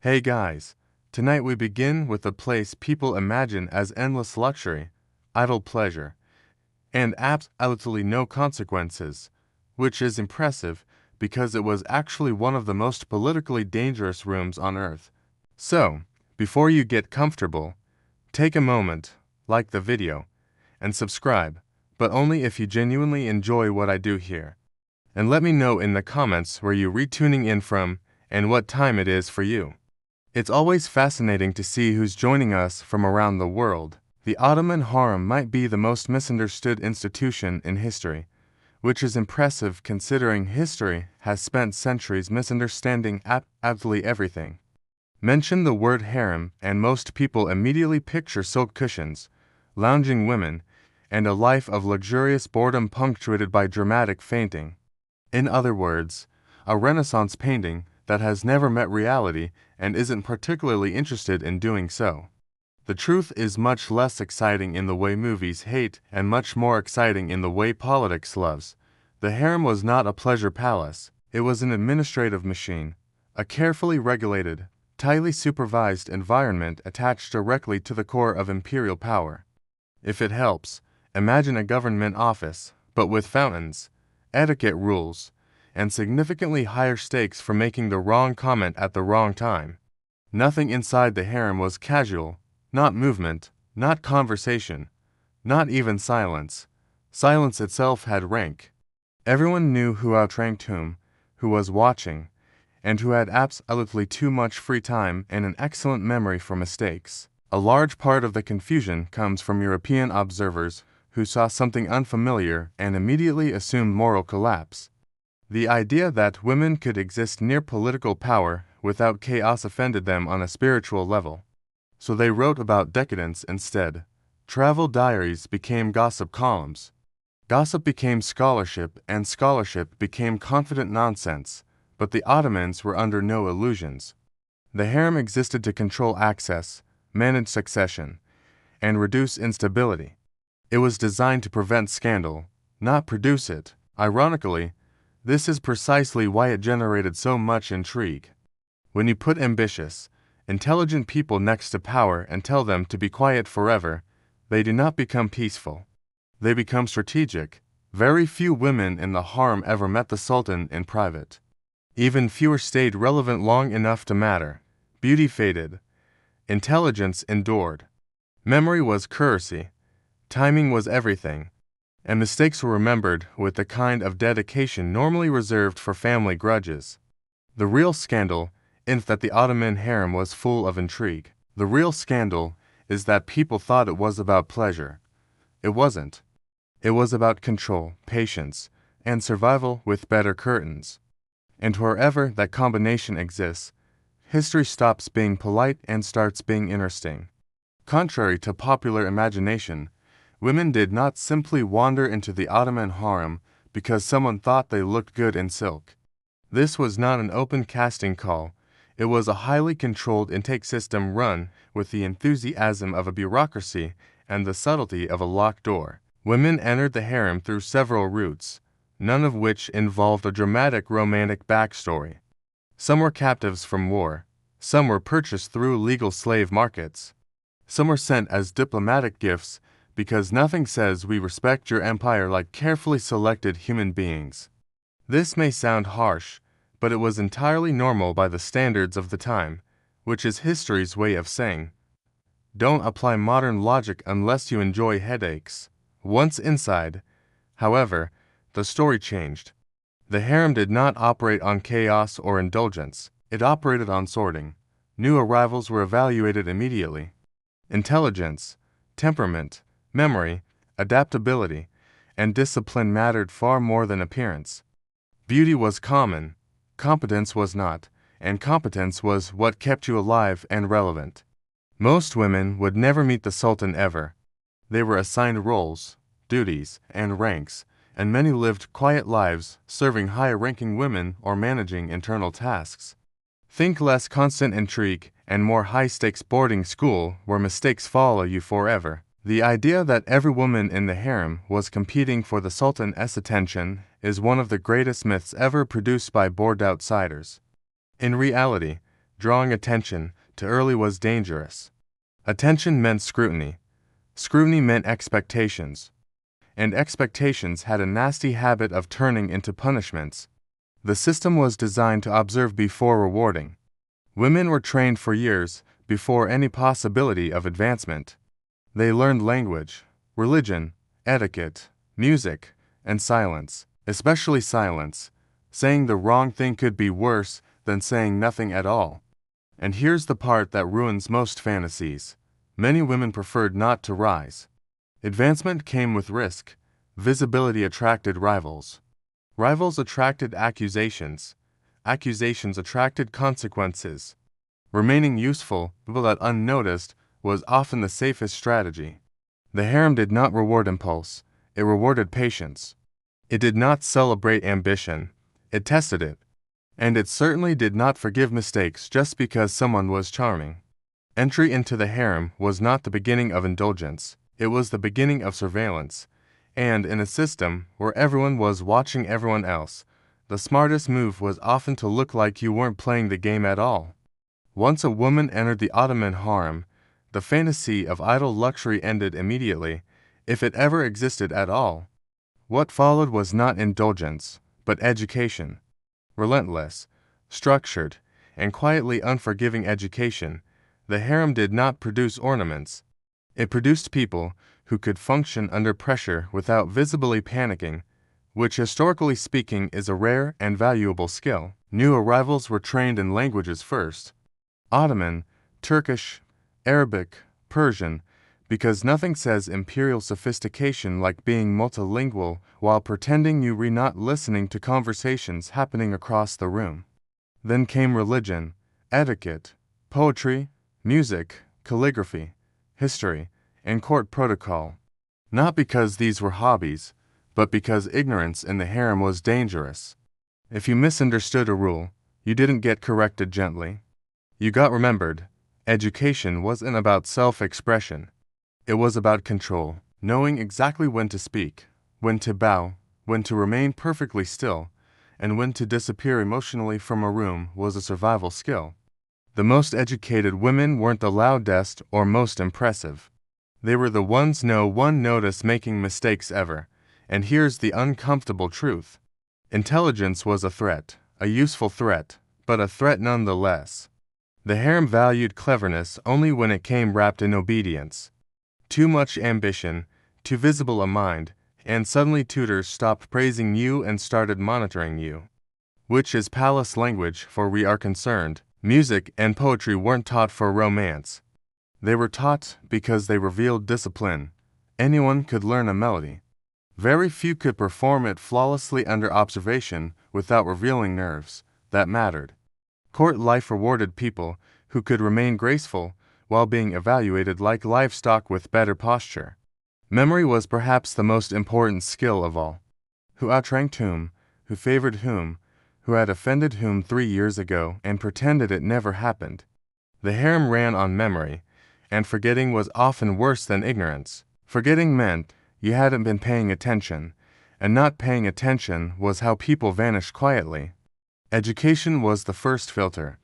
Hey guys, tonight we begin with a place people imagine as endless luxury, idle pleasure, and absolutely no consequences, which is impressive because it was actually one of the most politically dangerous rooms on Earth. So, before you get comfortable, take a moment, like the video, and subscribe, but only if you genuinely enjoy what I do here. And let me know in the comments where you're retuning in from and what time it is for you. It's always fascinating to see who's joining us from around the world. The Ottoman Harem might be the most misunderstood institution in history, which is impressive considering history has spent centuries misunderstanding absolutely everything. Mention the word harem and most people immediately picture silk cushions, lounging women, and a life of luxurious boredom punctuated by dramatic fainting. In other words, a Renaissance painting that has never met reality and isn't particularly interested in doing so. The truth is much less exciting in the way movies hate and much more exciting in the way politics loves. The harem was not a pleasure palace, it was an administrative machine, a carefully regulated, tightly supervised environment attached directly to the core of imperial power. If it helps, imagine a government office, but with fountains, etiquette rules, and significantly higher stakes for making the wrong comment at the wrong time. Nothing inside the harem was casual, not movement, not conversation, not even silence. Silence itself had rank. Everyone knew who outranked whom, who was watching, and who had absolutely too much free time and an excellent memory for mistakes. A large part of the confusion comes from European observers who saw something unfamiliar and immediately assumed moral collapse. The idea that women could exist near political power without chaos offended them on a spiritual level. So they wrote about decadence instead. Travel diaries became gossip columns. Gossip became scholarship, and scholarship became confident nonsense, but the Ottomans were under no illusions. The harem existed to control access, manage succession, and reduce instability. It was designed to prevent scandal, not produce it. Ironically, this is precisely why it generated so much intrigue. When you put ambitious, intelligent people next to power and tell them to be quiet forever, they do not become peaceful. They become strategic. Very few women in the harem ever met the Sultan in private. Even fewer stayed relevant long enough to matter. Beauty faded. Intelligence endured. Memory was currency. Timing was everything. And mistakes were remembered with the kind of dedication normally reserved for family grudges. The real scandal isn't that the Ottoman harem was full of intrigue. The real scandal is that people thought it was about pleasure. It wasn't. It was about control, patience, and survival with better curtains. And wherever that combination exists, history stops being polite and starts being interesting. Contrary to popular imagination, women did not simply wander into the Ottoman harem because someone thought they looked good in silk. This was not an open casting call. It was a highly controlled intake system run with the enthusiasm of a bureaucracy and the subtlety of a locked door. Women entered the harem through several routes, none of which involved a dramatic romantic backstory. Some were captives from war. Some were purchased through legal slave markets. Some were sent as diplomatic gifts because nothing says we respect your empire like carefully selected human beings. This may sound harsh, but it was entirely normal by the standards of the time, which is history's way of saying, don't apply modern logic unless you enjoy headaches. Once inside, however, the story changed. The harem did not operate on chaos or indulgence. It operated on sorting. New arrivals were evaluated immediately. Intelligence, temperament, memory, adaptability, and discipline mattered far more than appearance. Beauty was common, competence was not, and competence was what kept you alive and relevant. Most women would never meet the Sultan ever. They were assigned roles, duties, and ranks, and many lived quiet lives serving higher-ranking women or managing internal tasks. Think less constant intrigue and more high-stakes boarding school where mistakes follow you forever. The idea that every woman in the harem was competing for the Sultan's attention is one of the greatest myths ever produced by bored outsiders. In reality, drawing attention too early was dangerous. Attention meant scrutiny. Scrutiny meant expectations. And expectations had a nasty habit of turning into punishments. The system was designed to observe before rewarding. Women were trained for years before any possibility of advancement. They learned language, religion, etiquette, music, and silence, especially silence. Saying the wrong thing could be worse than saying nothing at all. And here's the part that ruins most fantasies. Many women preferred not to rise. Advancement came with risk. Visibility attracted rivals. Rivals attracted accusations. Accusations attracted consequences. Remaining useful but unnoticed was often the safest strategy. The harem did not reward impulse, it rewarded patience. It did not celebrate ambition, it tested it. And it certainly did not forgive mistakes just because someone was charming. Entry into the harem was not the beginning of indulgence, it was the beginning of surveillance. And in a system where everyone was watching everyone else, the smartest move was often to look like you weren't playing the game at all. Once a woman entered the Ottoman Harem, the fantasy of idle luxury ended immediately, if it ever existed at all. What followed was not indulgence, but education. Relentless, structured, and quietly unforgiving education. The harem did not produce ornaments. It produced people who could function under pressure without visibly panicking, which historically speaking is a rare and valuable skill. New arrivals were trained in languages first. Ottoman, Turkish, Arabic, Persian, because nothing says imperial sophistication like being multilingual while pretending you were not listening to conversations happening across the room. Then came religion, etiquette, poetry, music, calligraphy, history, and court protocol. Not because these were hobbies, but because ignorance in the harem was dangerous. If you misunderstood a rule, you didn't get corrected gently. You got remembered. Education wasn't about self-expression. It was about control, knowing exactly when to speak, when to bow, when to remain perfectly still, and when to disappear emotionally from a room was a survival skill. The most educated women weren't the loudest or most impressive. They were the ones no one noticed making mistakes ever. And here's the uncomfortable truth. Intelligence was a threat, a useful threat, but a threat nonetheless. The harem valued cleverness only when it came wrapped in obedience. Too much ambition, too visible a mind, and suddenly tutors stopped praising you and started monitoring you. Which is palace language for we are concerned. Music and poetry weren't taught for romance. They were taught because they revealed discipline. Anyone could learn a melody. Very few could perform it flawlessly under observation without revealing nerves that mattered. Court life rewarded people who could remain graceful while being evaluated like livestock with better posture. Memory was perhaps the most important skill of all. Who outranked whom, who favored whom, who had offended whom 3 years ago and pretended it never happened. The harem ran on memory, and forgetting was often worse than ignorance. Forgetting meant you hadn't been paying attention, and not paying attention was how people vanished quietly. Education was the first filter.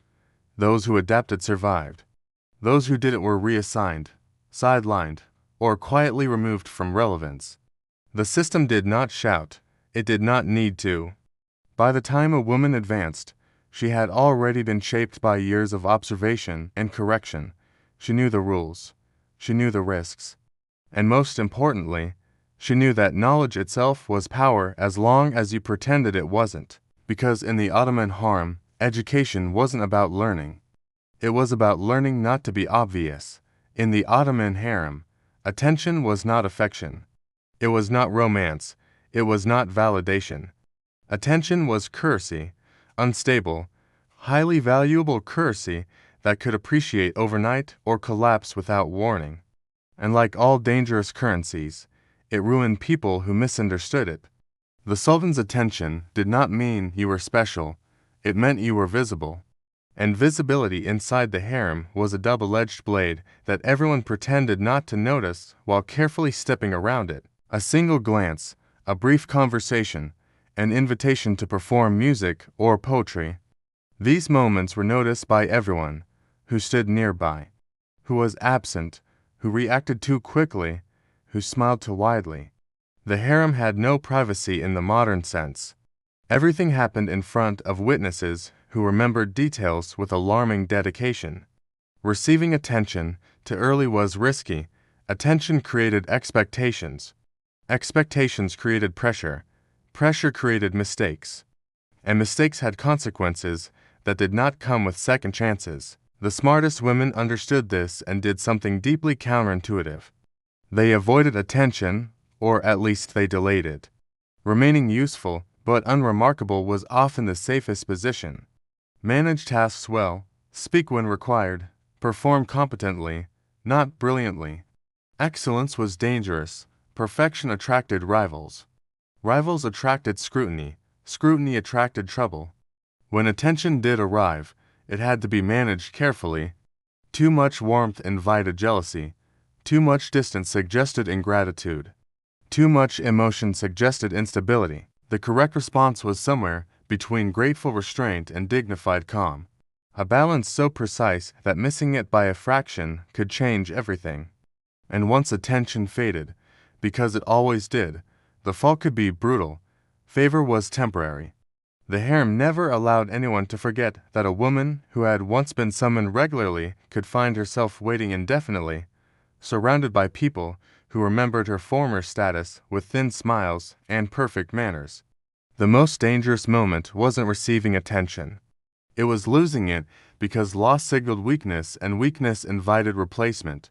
Those who adapted survived. Those who didn't were reassigned, sidelined, or quietly removed from relevance. The system did not shout. It did not need to. By the time a woman advanced, she had already been shaped by years of observation and correction. She knew the rules. She knew the risks. And most importantly, she knew that knowledge itself was power as long as you pretended it wasn't. Because in the Ottoman Harem, education wasn't about learning. It was about learning not to be obvious. In the Ottoman Harem, attention was not affection. It was not romance. It was not validation. Attention was currency, unstable, highly valuable currency that could appreciate overnight or collapse without warning. And like all dangerous currencies, it ruined people who misunderstood it. The Sultan's attention did not mean you were special, it meant you were visible. And visibility inside the harem was a double-edged blade that everyone pretended not to notice while carefully stepping around it. A single glance, a brief conversation, an invitation to perform music or poetry. These moments were noticed by everyone who stood nearby, who was absent, who reacted too quickly, who smiled too widely. The harem had no privacy in the modern sense. Everything happened in front of witnesses who remembered details with alarming dedication. Receiving attention too early was risky. Attention created expectations. Expectations created pressure. Pressure created mistakes. And mistakes had consequences that did not come with second chances. The smartest women understood this and did something deeply counterintuitive. They avoided attention, or at least they delayed it. Remaining useful but unremarkable was often the safest position. Manage tasks well, speak when required, perform competently, not brilliantly. Excellence was dangerous. Perfection attracted rivals. Rivals attracted scrutiny. Scrutiny attracted trouble. When attention did arrive, it had to be managed carefully. Too much warmth invited jealousy. Too much distance suggested ingratitude. Too much emotion suggested instability. The correct response was somewhere between grateful restraint and dignified calm. A balance so precise that missing it by a fraction could change everything. And once attention faded, because it always did, the fall could be brutal. Favor was temporary. The harem never allowed anyone to forget that a woman who had once been summoned regularly could find herself waiting indefinitely, surrounded by people who remembered her former status with thin smiles and perfect manners. The most dangerous moment wasn't receiving attention. It was losing it, because loss signaled weakness and weakness invited replacement.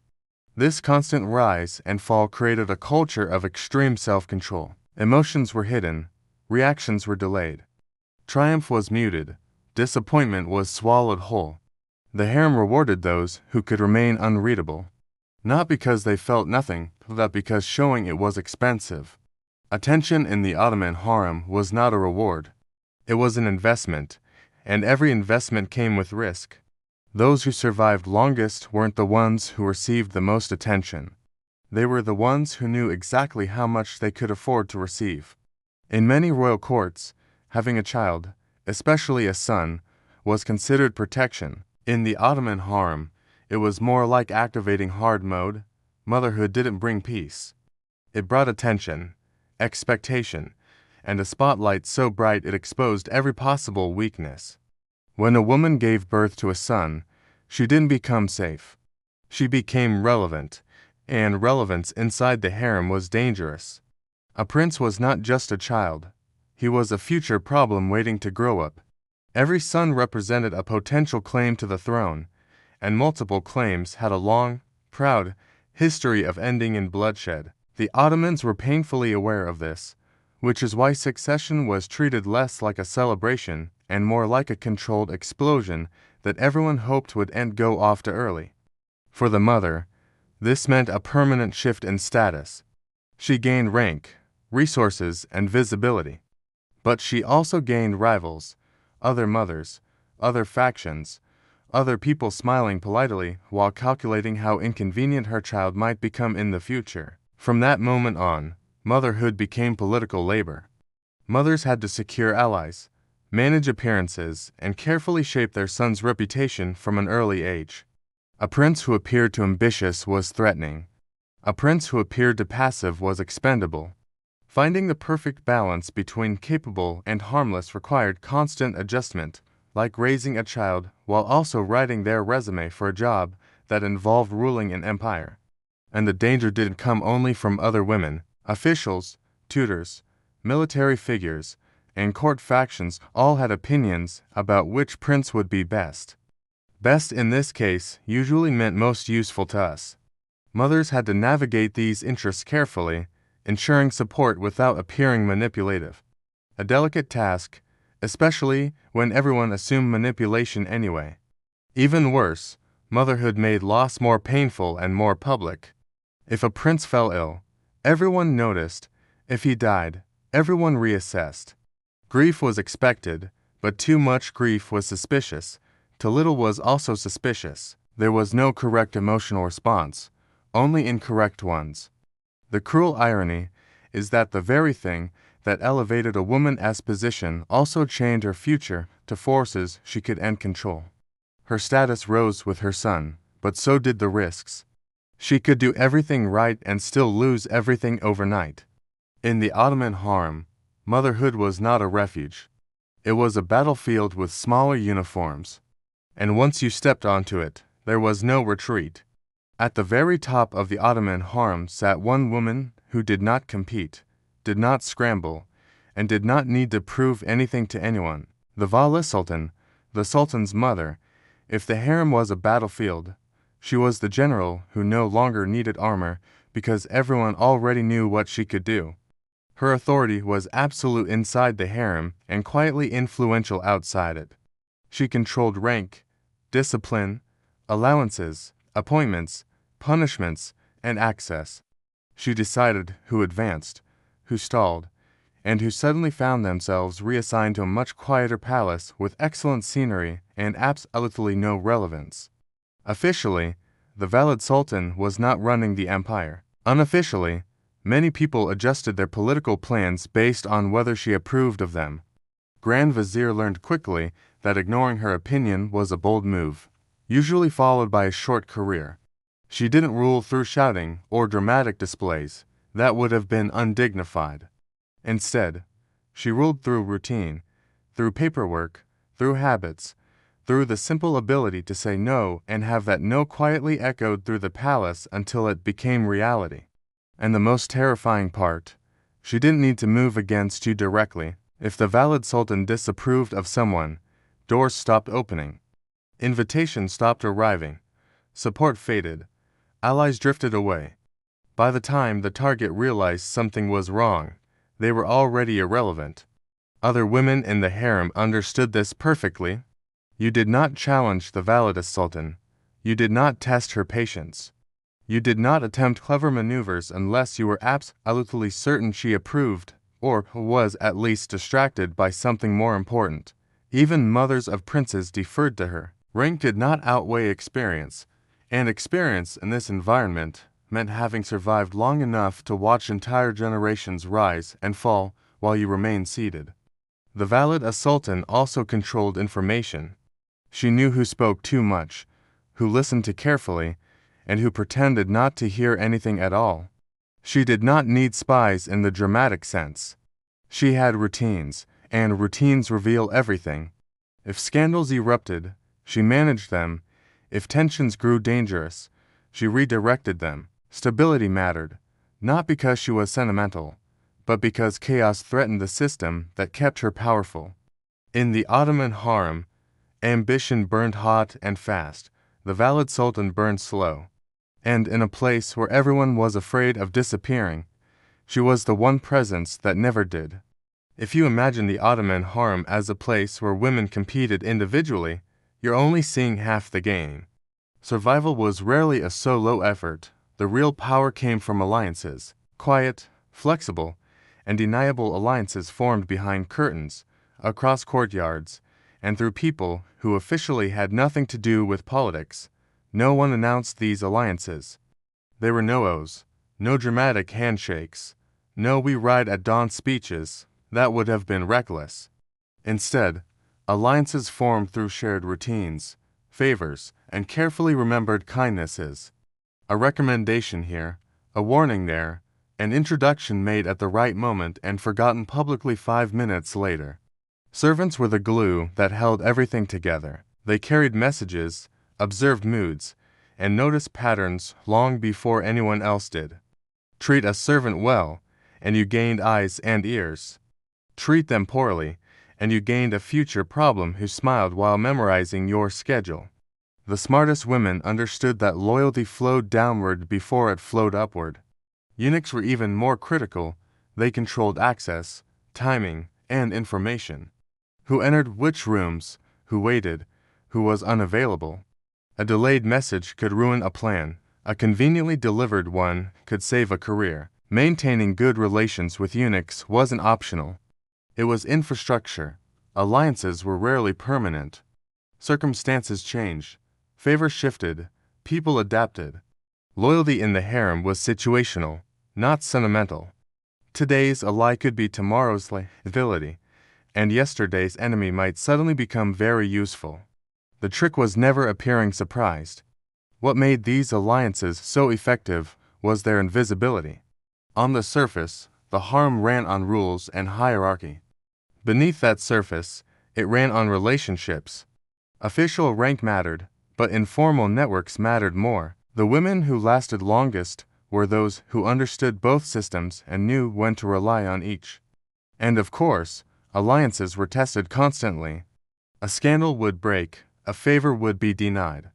This constant rise and fall created a culture of extreme self-control. Emotions were hidden, reactions were delayed. Triumph was muted, disappointment was swallowed whole. The harem rewarded those who could remain unreadable. Not because they felt nothing, but because showing it was expensive. Attention in the Ottoman Harem was not a reward. It was an investment, and every investment came with risk. Those who survived longest weren't the ones who received the most attention. They were the ones who knew exactly how much they could afford to receive. In many royal courts, having a child, especially a son, was considered protection. In the Ottoman Harem, it was more like activating hard mode. Motherhood didn't bring peace. It brought attention, expectation, and a spotlight so bright it exposed every possible weakness. When a woman gave birth to a son, she didn't become safe. She became relevant, and relevance inside the harem was dangerous. A prince was not just a child. He was a future problem waiting to grow up. Every son represented a potential claim to the throne, and multiple claims had a long, proud history of ending in bloodshed. The Ottomans were painfully aware of this, which is why succession was treated less like a celebration and more like a controlled explosion that everyone hoped would go off too early. For the mother, this meant a permanent shift in status. She gained rank, resources, and visibility. But she also gained rivals, other mothers, other factions, other people smiling politely while calculating how inconvenient her child might become in the future. From that moment on, motherhood became political labor. Mothers had to secure allies, manage appearances, and carefully shape their son's reputation from an early age. A prince who appeared too ambitious was threatening. A prince who appeared too passive was expendable. Finding the perfect balance between capable and harmless required constant adjustment, like raising a child while also writing their resume for a job that involved ruling an empire. And the danger didn't come only from other women. Officials, tutors, military figures, and court factions all had opinions about which prince would be best. Best in this case usually meant most useful to us. Mothers had to navigate these interests carefully, ensuring support without appearing manipulative. A delicate task, especially when everyone assumed manipulation anyway. Even worse, motherhood made loss more painful and more public. If a prince fell ill, everyone noticed. If he died, everyone reassessed. Grief was expected, but too much grief was suspicious. Too little was also suspicious. There was no correct emotional response, only incorrect ones. The cruel irony is that the very thing that elevated a woman's position also chained her future to forces she could and control. Her status rose with her son, but so did the risks. She could do everything right and still lose everything overnight. In the Ottoman Harem, motherhood was not a refuge. It was a battlefield with smaller uniforms. And once you stepped onto it, there was no retreat. At the very top of the Ottoman Harem sat one woman who did not compete, did not scramble, and did not need to prove anything to anyone. The Vali Sultan, the Sultan's mother. If the harem was a battlefield, she was the general who no longer needed armor because everyone already knew what she could do. Her authority was absolute inside the harem and quietly influential outside it. She controlled rank, discipline, allowances, appointments, punishments, and access. She decided who advanced, who stalled, and who suddenly found themselves reassigned to a much quieter palace with excellent scenery and absolutely no relevance. Officially, the valid sultan was not running the empire. Unofficially, many people adjusted their political plans based on whether she approved of them. Grand Vizier learned quickly that ignoring her opinion was a bold move, usually followed by a short career. She didn't rule through shouting or dramatic displays. That would have been undignified. Instead, she ruled through routine, through paperwork, through habits, through the simple ability to say no and have that no quietly echoed through the palace until it became reality. And the most terrifying part, she didn't need to move against you directly. If the valid sultan disapproved of someone, doors stopped opening. Invitations stopped arriving. Support faded. Allies drifted away. By the time the target realized something was wrong, they were already irrelevant. Other women in the harem understood this perfectly. You did not challenge the valid sultan. You did not test her patience. You did not attempt clever maneuvers unless you were absolutely certain she approved, or was at least distracted by something more important. Even mothers of princes deferred to her. Rank did not outweigh experience, and experience in this environment meant having survived long enough to watch entire generations rise and fall while you remained seated. The valid sultan also controlled information. She knew who spoke too much, who listened too carefully, and who pretended not to hear anything at all. She did not need spies in the dramatic sense. She had routines, and routines reveal everything. If scandals erupted, she managed them. If tensions grew dangerous, she redirected them. Stability mattered, not because she was sentimental, but because chaos threatened the system that kept her powerful. In the Ottoman Harem, ambition burned hot and fast. The valid sultan burned slow. And in a place where everyone was afraid of disappearing, she was the one presence that never did. If you imagine the Ottoman Harem as a place where women competed individually, you're only seeing half the game. Survival was rarely a solo effort. The real power came from alliances, quiet, flexible, and deniable alliances formed behind curtains, across courtyards, and through people who officially had nothing to do with politics. No one announced these alliances. There were no oaths, no dramatic handshakes, no "we ride at dawn" speeches. That would have been reckless. Instead, alliances formed through shared routines, favors, and carefully remembered kindnesses. A recommendation here, a warning there, an introduction made at the right moment and forgotten publicly 5 minutes later. Servants were the glue that held everything together. They carried messages, observed moods, and noticed patterns long before anyone else did. Treat a servant well, and you gained eyes and ears. Treat them poorly, and you gained a future problem who smiled while memorizing your schedule. The smartest women understood that loyalty flowed downward before it flowed upward. Eunuchs were even more critical. They controlled access, timing, and information. Who entered which rooms, who waited, who was unavailable. A delayed message could ruin a plan. A conveniently delivered one could save a career. Maintaining good relations with eunuchs wasn't optional. It was infrastructure. Alliances were rarely permanent. Circumstances changed. Favors shifted. People adapted. Loyalty in the harem was situational, not sentimental. Today's ally could be tomorrow's liability, and yesterday's enemy might suddenly become very useful. The trick was never appearing surprised. What made these alliances so effective was their invisibility. On the surface, the harem ran on rules and hierarchy. Beneath that surface, it ran on relationships. Official rank mattered, but informal networks mattered more. The women who lasted longest were those who understood both systems and knew when to rely on each. And of course, alliances were tested constantly. A scandal would break, a favor would be denied.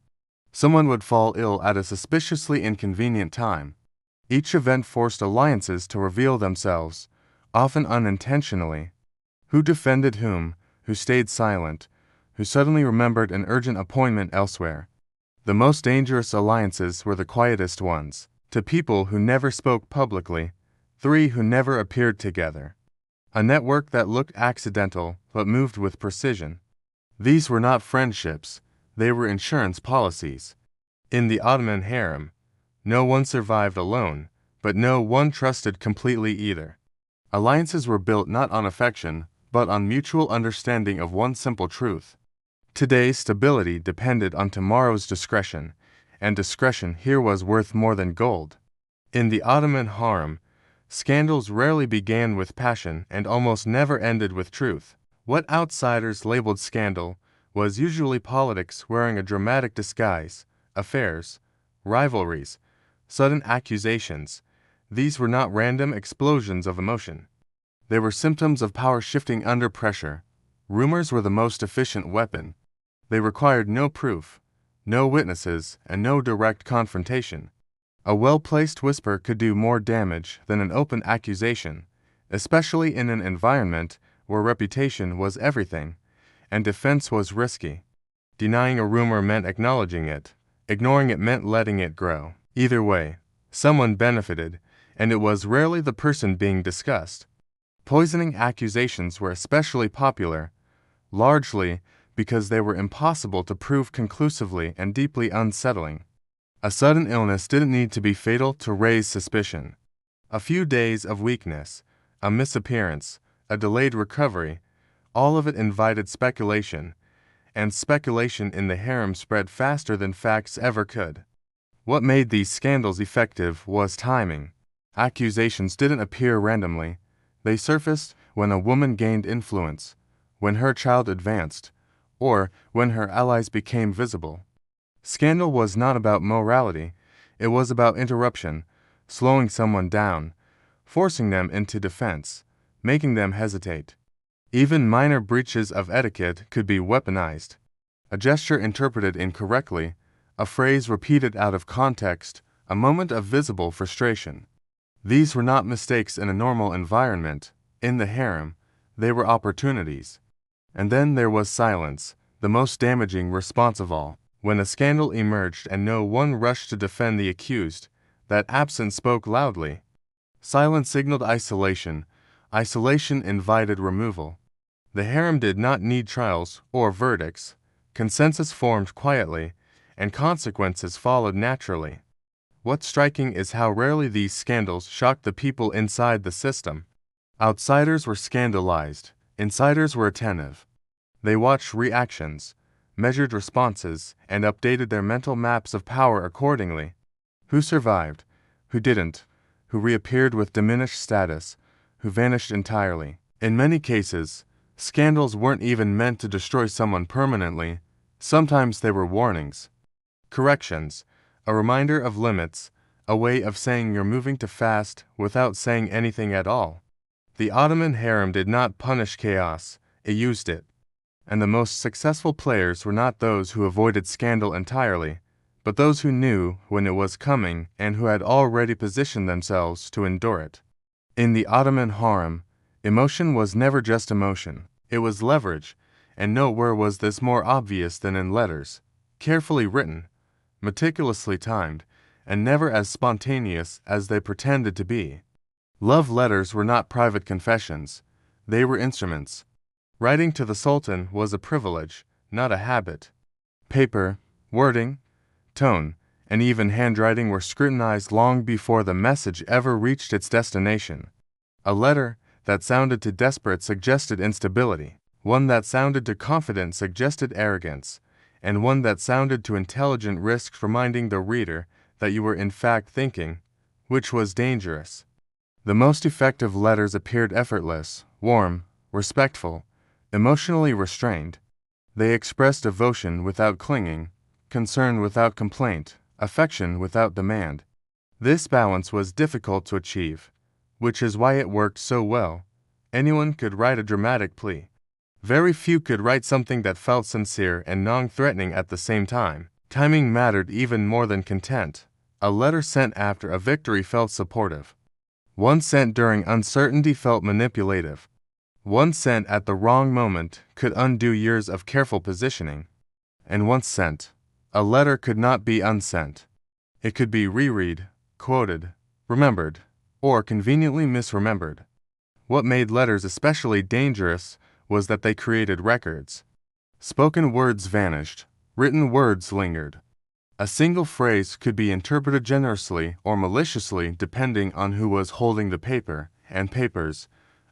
Someone would fall ill at a suspiciously inconvenient time. Each event forced alliances to reveal themselves, often unintentionally. Who defended whom, who stayed silent, who suddenly remembered an urgent appointment elsewhere. The most dangerous alliances were the quietest ones, to people who never spoke publicly, three who never appeared together. A network that looked accidental but moved with precision. These were not friendships, they were insurance policies. In the Ottoman Harem, no one survived alone, but no one trusted completely either. Alliances were built not on affection, but on mutual understanding of one simple truth. Today's stability depended on tomorrow's discretion, and discretion here was worth more than gold. In the Ottoman Harem, scandals rarely began with passion and almost never ended with truth. What outsiders labeled scandal was usually politics wearing a dramatic disguise, affairs, rivalries, sudden accusations. These were not random explosions of emotion. They were symptoms of power shifting under pressure. Rumors were the most efficient weapon. They required no proof, no witnesses, and no direct confrontation. A well-placed whisper could do more damage than an open accusation, especially in an environment where reputation was everything, and defense was risky. Denying a rumor meant acknowledging it. Ignoring it meant letting it grow. Either way, someone benefited, and it was rarely the person being discussed. Poisoning accusations were especially popular, largely because they were impossible to prove conclusively and deeply unsettling. A sudden illness didn't need to be fatal to raise suspicion. A few days of weakness, a misappearance, a delayed recovery, all of it invited speculation, and speculation in the harem spread faster than facts ever could. What made these scandals effective was timing. Accusations didn't appear randomly. They surfaced when a woman gained influence, when her child advanced, or when her allies became visible. Scandal was not about morality, it was about interruption, slowing someone down, forcing them into defense, making them hesitate. Even minor breaches of etiquette could be weaponized. A gesture interpreted incorrectly, a phrase repeated out of context, a moment of visible frustration. These were not mistakes in a normal environment. In the harem, they were opportunities. And then there was silence, the most damaging response of all. When a scandal emerged and no one rushed to defend the accused, that absence spoke loudly. Silence signaled isolation. Isolation invited removal. The harem did not need trials or verdicts. Consensus formed quietly, and consequences followed naturally. What's striking is how rarely these scandals shocked the people inside the system. Outsiders were scandalized, insiders were attentive. They watched reactions, measured responses, and updated their mental maps of power accordingly. Who survived? Who didn't? Who reappeared with diminished status? Who vanished entirely? In many cases, scandals weren't even meant to destroy someone permanently. Sometimes they were warnings. Corrections, a reminder of limits, a way of saying you're moving too fast without saying anything at all. The Ottoman harem did not punish chaos, it used it. And the most successful players were not those who avoided scandal entirely, but those who knew when it was coming and who had already positioned themselves to endure it. In the Ottoman harem, emotion was never just emotion, it was leverage, and nowhere was this more obvious than in letters, carefully written, meticulously timed, and never as spontaneous as they pretended to be. Love letters were not private confessions, they were instruments. Writing to the Sultan was a privilege, not a habit. Paper, wording, tone, and even handwriting were scrutinized long before the message ever reached its destination. A letter that sounded to desperate suggested instability, one that sounded to confident suggested arrogance, and one that sounded to intelligent risked reminding the reader that you were in fact thinking, which was dangerous. The most effective letters appeared effortless, warm, respectful, emotionally restrained. They expressed devotion without clinging, concern without complaint, affection without demand. This balance was difficult to achieve, which is why it worked so well. Anyone could write a dramatic plea. Very few could write something that felt sincere and non-threatening at the same time. Timing mattered even more than content. A letter sent after a victory felt supportive. One sent during uncertainty felt manipulative. One sent at the wrong moment could undo years of careful positioning. And once sent, a letter could not be unsent. It could be reread, quoted, remembered, or conveniently misremembered. What made letters especially dangerous was that they created records. Spoken words vanished, written words lingered. A single phrase could be interpreted generously or maliciously depending on who was holding the paper, and papers,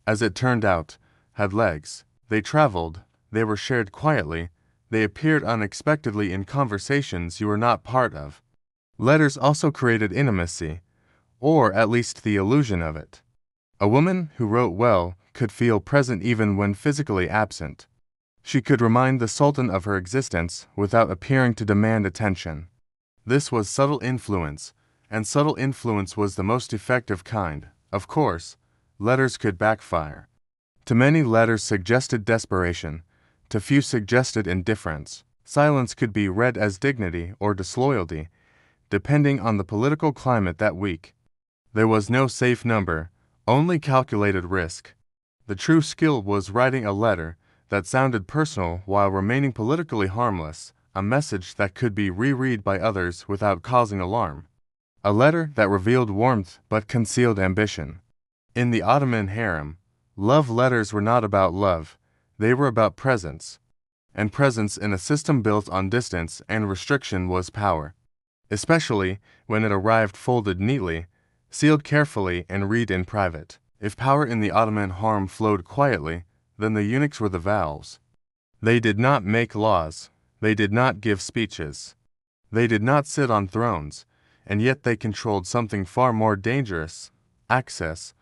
as it turned out, had legs. They traveled, they were shared quietly, they appeared unexpectedly in conversations you were not part of. Letters also created intimacy, or at least the illusion of it. A woman who wrote well could feel present even when physically absent. She could remind the Sultan of her existence without appearing to demand attention. This was subtle influence, and subtle influence was the most effective kind. Of course, letters could backfire. To many, letters suggested desperation. To few suggested indifference. Silence could be read as dignity or disloyalty, depending on the political climate that week. There was no safe number, only calculated risk. The true skill was writing a letter that sounded personal while remaining politically harmless, a message that could be reread by others without causing alarm. A letter that revealed warmth but concealed ambition. In the Ottoman Harem, love letters were not about love, they were about presence. And presence in a system built on distance and restriction was power. Especially when it arrived folded neatly, sealed carefully, and read in private. If power in the Ottoman harem flowed quietly, then the eunuchs were the valves. They did not make laws, they did not give speeches, they did not sit on thrones, and yet they controlled something far more dangerous: access.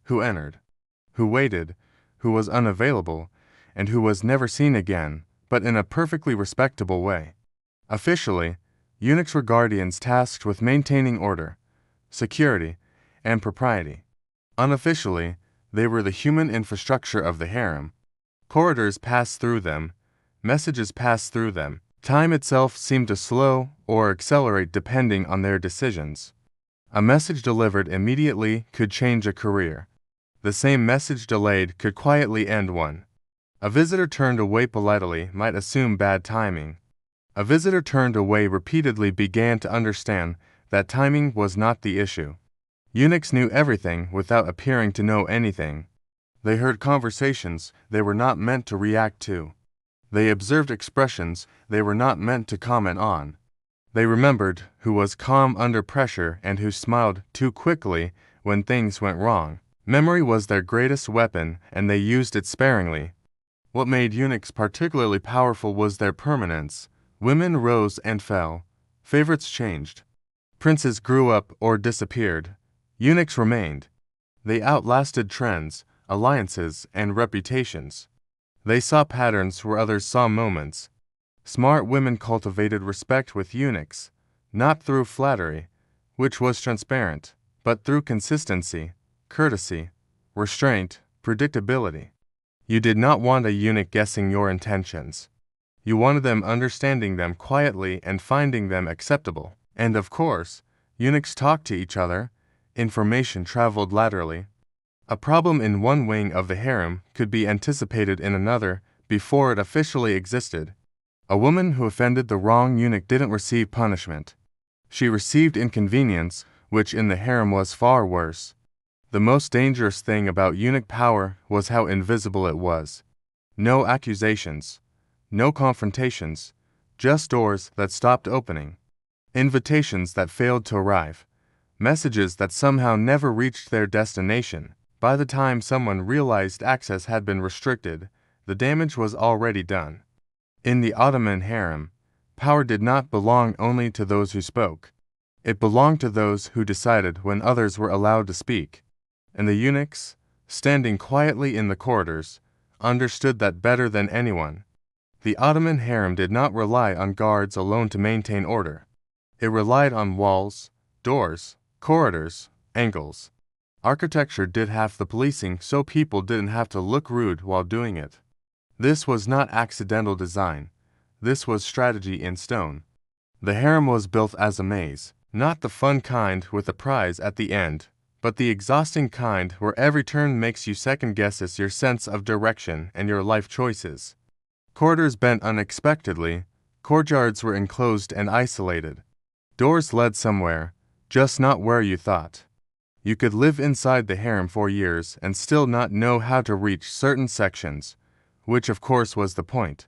Who entered, who waited, who was unavailable, and who was never seen again, but in a perfectly respectable way. Officially, eunuchs were guardians tasked with maintaining order, security, and propriety. Unofficially, they were the human infrastructure of the harem. Corridors passed through them, messages passed through them. Time itself seemed to slow or accelerate depending on their decisions. A message delivered immediately could change a career. The same message delayed could quietly end one. A visitor turned away politely might assume bad timing. A visitor turned away repeatedly began to understand that timing was not the issue. Eunuchs knew everything without appearing to know anything. They heard conversations they were not meant to react to. They observed expressions they were not meant to comment on. They remembered who was calm under pressure and who smiled too quickly when things went wrong. Memory was their greatest weapon, and they used it sparingly. What made eunuchs particularly powerful was their permanence. Women rose and fell. Favorites changed. Princes grew up or disappeared. Eunuchs remained. They outlasted trends, alliances, and reputations. They saw patterns where others saw moments. Smart women cultivated respect with eunuchs, not through flattery, which was transparent, but through consistency, courtesy, restraint, predictability. You did not want a eunuch guessing your intentions. You wanted them understanding them quietly and finding them acceptable. And of course, eunuchs talked to each other. Information traveled laterally. A problem in one wing of the harem could be anticipated in another before it officially existed. A woman who offended the wrong eunuch didn't receive punishment. She received inconvenience, which in the harem was far worse. The most dangerous thing about eunuch power was how invisible it was. No accusations, no confrontations, just doors that stopped opening, invitations that failed to arrive, messages that somehow never reached their destination. By the time someone realized access had been restricted, the damage was already done. In the Ottoman Harem, power did not belong only to those who spoke. It belonged to those who decided when others were allowed to speak. And the eunuchs, standing quietly in the corridors, understood that better than anyone. The Ottoman harem did not rely on guards alone to maintain order. It relied on walls, doors, corridors, angles. Architecture did half the policing, so people didn't have to look rude while doing it. This was not accidental design. This was strategy in stone. The harem was built as a maze, not the fun kind with a prize at the end, but the exhausting kind where every turn makes you second-guess your sense of direction and your life choices. Corridors bent unexpectedly, courtyards were enclosed and isolated. Doors led somewhere, just not where you thought. You could live inside the harem for years and still not know how to reach certain sections, which of course was the point.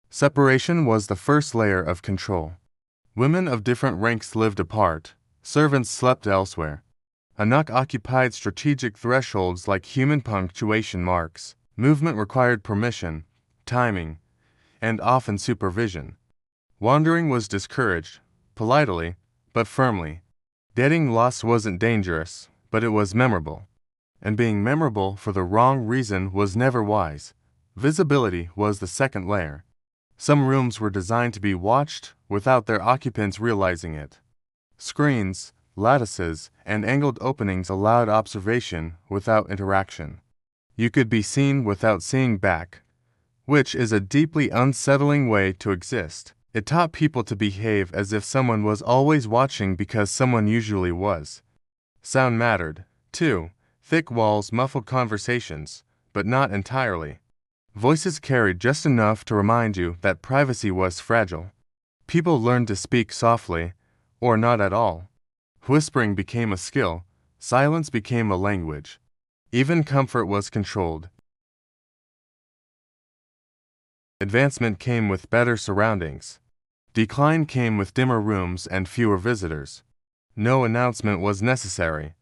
Separation was the first layer of control. Women of different ranks lived apart, servants slept elsewhere. Anak occupied strategic thresholds like human punctuation marks. Movement required permission, timing, and often supervision. Wandering was discouraged, politely, but firmly. Getting lost wasn't dangerous, but it was memorable. And being memorable for the wrong reason was never wise. Visibility was the second layer. Some rooms were designed to be watched without their occupants realizing it. Screens, lattices, and angled openings allowed observation without interaction. You could be seen without seeing back, which is a deeply unsettling way to exist. It taught people to behave as if someone was always watching because someone usually was. Sound mattered, too. Thick walls muffled conversations, but not entirely. Voices carried just enough to remind you that privacy was fragile. People learned to speak softly, or not at all. Whispering became a skill, silence became a language. Even comfort was controlled. Advancement came with better surroundings. Decline came with dimmer rooms and fewer visitors. No announcement was necessary.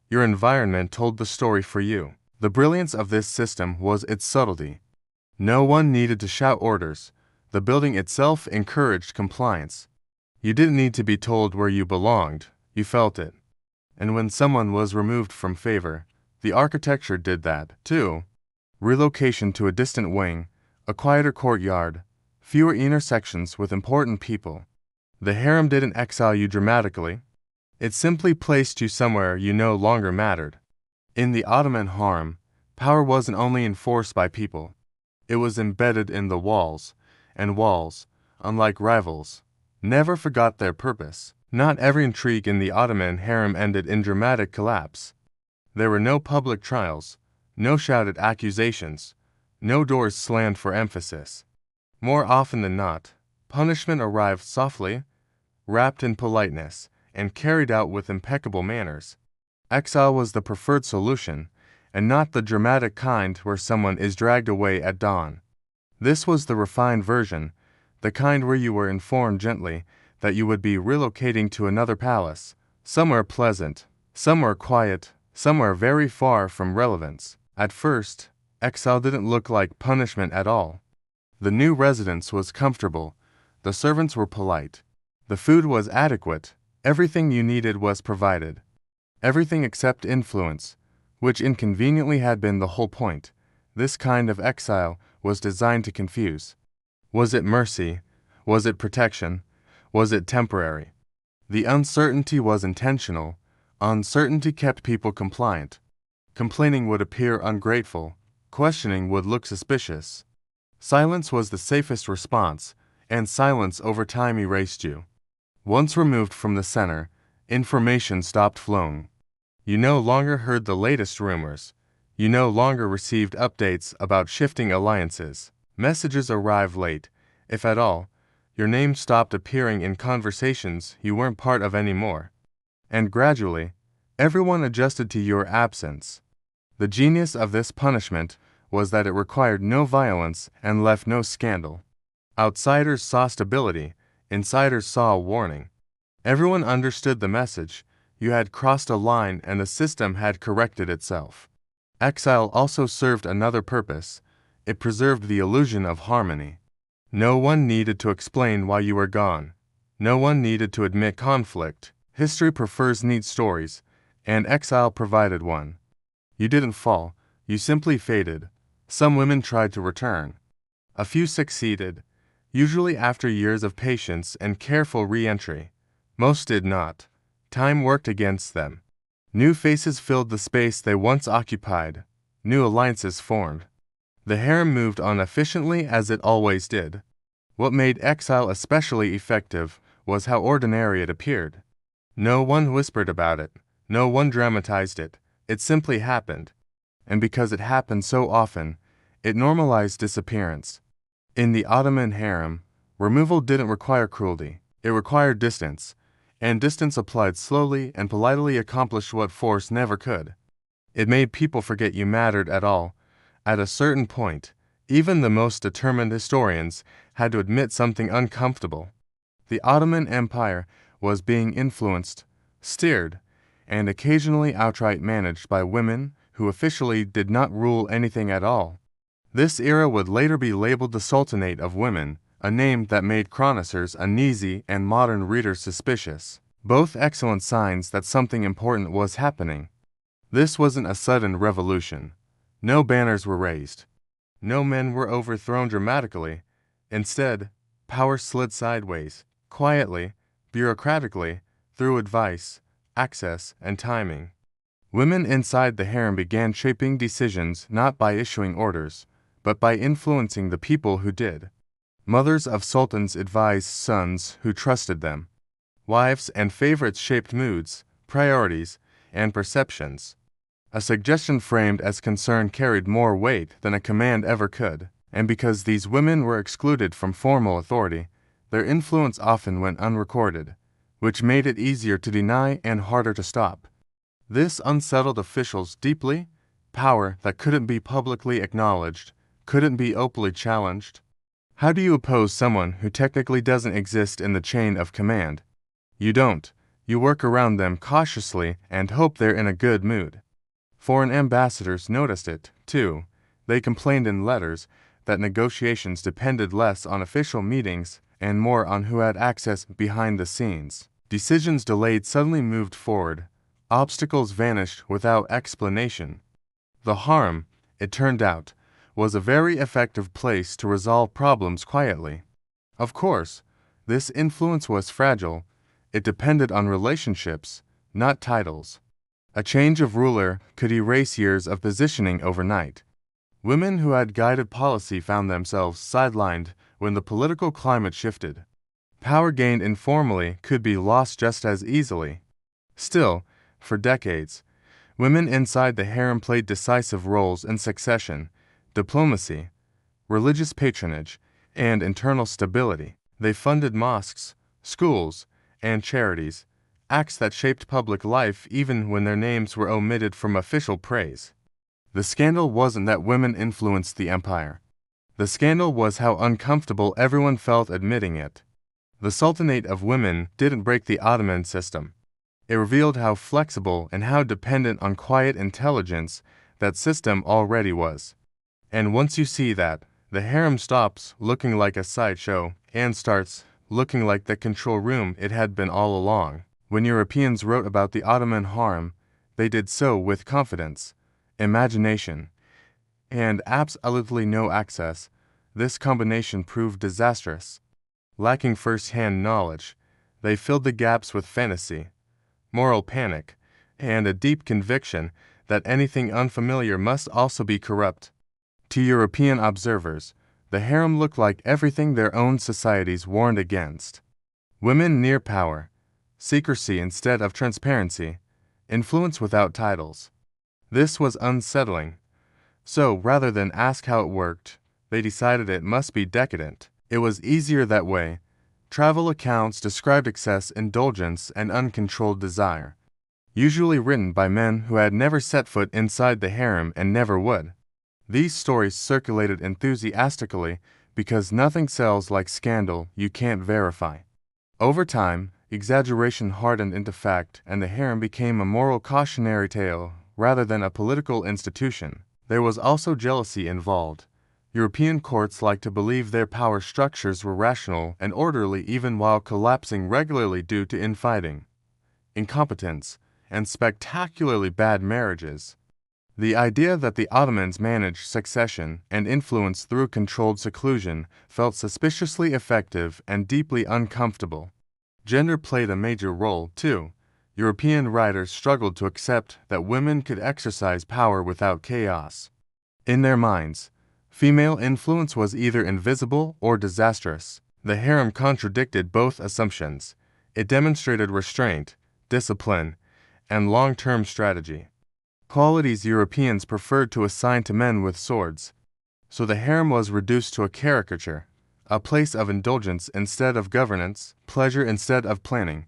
Your environment told the story for you. The brilliance of this system was its subtlety. No one needed to shout orders. The building itself encouraged compliance. You didn't need to be told where you belonged, you felt it. And when someone was removed from favor, the architecture did that, too. Relocation to a distant wing, a quieter courtyard, fewer intersections with important people. The harem didn't exile you dramatically. It simply placed you somewhere you no longer mattered. In the Ottoman harem, power wasn't only enforced by people. It was embedded in the walls, and walls, unlike rivals, never forgot their purpose. Not every intrigue in the Ottoman harem ended in dramatic collapse. There were no public trials, no shouted accusations, no doors slammed for emphasis. More often than not, punishment arrived softly, wrapped in politeness, and carried out with impeccable manners. Exile was the preferred solution, and not the dramatic kind where someone is dragged away at dawn. This was the refined version, the kind where you were informed gently that you would be relocating to another palace, somewhere pleasant, somewhere quiet, somewhere very far from relevance. At first, exile didn't look like punishment at all. The new residence was comfortable, the servants were polite, the food was adequate, everything you needed was provided. Everything except influence, which inconveniently had been the whole point. This kind of exile was designed to confuse. Was it mercy? Was it protection? Was it temporary? The uncertainty was intentional. Uncertainty kept people compliant. Complaining would appear ungrateful. Questioning would look suspicious. Silence was the safest response, and silence over time erased you. Once removed from the center, information stopped flowing. You no longer heard the latest rumors. You no longer received updates about shifting alliances. Messages arrived late, if at all. Your name stopped appearing in conversations you weren't part of anymore. And gradually, everyone adjusted to your absence. The genius of this punishment was that it required no violence and left no scandal. Outsiders saw stability, insiders saw a warning. Everyone understood the message. You had crossed a line and the system had corrected itself. Exile also served another purpose. It preserved the illusion of harmony. No one needed to explain why you were gone. No one needed to admit conflict. History prefers neat stories, and exile provided one. You didn't fall, you simply faded. Some women tried to return. A few succeeded, usually after years of patience and careful re-entry. Most did not. Time worked against them. New faces filled the space they once occupied. New alliances formed. The harem moved on efficiently as it always did. What made exile especially effective was how ordinary it appeared. No one whispered about it. No one dramatized it. It simply happened. And because it happened so often, it normalized disappearance. In the Ottoman harem, removal didn't require cruelty. It required distance. And distance applied slowly and politely accomplished what force never could. It made people forget you mattered at all. At a certain point, even the most determined historians had to admit something uncomfortable. The Ottoman Empire was being influenced, steered, and occasionally outright managed by women who officially did not rule anything at all. This era would later be labeled the Sultanate of Women, a name that made chroniclers uneasy and modern readers suspicious, both excellent signs that something important was happening. This wasn't a sudden revolution. No banners were raised. No men were overthrown dramatically. Instead, power slid sideways, quietly, bureaucratically, through advice, access, and timing. Women inside the harem began shaping decisions not by issuing orders, but by influencing the people who did. Mothers of sultans advised sons who trusted them. Wives and favorites shaped moods, priorities, and perceptions. A suggestion framed as concern carried more weight than a command ever could, and because these women were excluded from formal authority, their influence often went unrecorded, which made it easier to deny and harder to stop. This unsettled officials deeply. Power that couldn't be publicly acknowledged, couldn't be openly challenged. How do you oppose someone who technically doesn't exist in the chain of command? You don't. You work around them cautiously and hope they're in a good mood. Foreign ambassadors noticed it, too. They complained in letters that negotiations depended less on official meetings and more on who had access behind the scenes. Decisions delayed suddenly moved forward. Obstacles vanished without explanation. The harem, it turned out, was a very effective place to resolve problems quietly. Of course, this influence was fragile. It depended on relationships, not titles. A change of ruler could erase years of positioning overnight. Women who had guided policy found themselves sidelined when the political climate shifted. Power gained informally could be lost just as easily. Still, for decades, women inside the harem played decisive roles in succession, diplomacy, religious patronage, and internal stability. They funded mosques, schools, and charities, acts that shaped public life even when their names were omitted from official praise. The scandal wasn't that women influenced the empire. The scandal was how uncomfortable everyone felt admitting it. The Sultanate of Women didn't break the Ottoman system. It revealed how flexible and how dependent on quiet intelligence that system already was. And once you see that, the harem stops looking like a sideshow and starts looking like the control room it had been all along. When Europeans wrote about the Ottoman harem, they did so with confidence, imagination, and absolutely no access. This combination proved disastrous. Lacking first-hand knowledge, they filled the gaps with fantasy, moral panic, and a deep conviction that anything unfamiliar must also be corrupt. To European observers, the harem looked like everything their own societies warned against. Women near power, secrecy instead of transparency, influence without titles. This was unsettling. So, rather than ask how it worked, they decided it must be decadent. It was easier that way. Travel accounts described excess, indulgence, and uncontrolled desire, usually written by men who had never set foot inside the harem and never would. These stories circulated enthusiastically because nothing sells like scandal you can't verify. Over time, exaggeration hardened into fact, and the harem became a moral cautionary tale rather than a political institution. There was also jealousy involved. European courts liked to believe their power structures were rational and orderly even while collapsing regularly due to infighting, incompetence, and spectacularly bad marriages. The idea that the Ottomans managed succession and influence through controlled seclusion felt suspiciously effective and deeply uncomfortable. Gender played a major role, too. European writers struggled to accept that women could exercise power without chaos. In their minds, female influence was either invisible or disastrous. The harem contradicted both assumptions. It demonstrated restraint, discipline, and long-term strategy, qualities Europeans preferred to assign to men with swords. So the harem was reduced to a caricature, a place of indulgence instead of governance, pleasure instead of planning,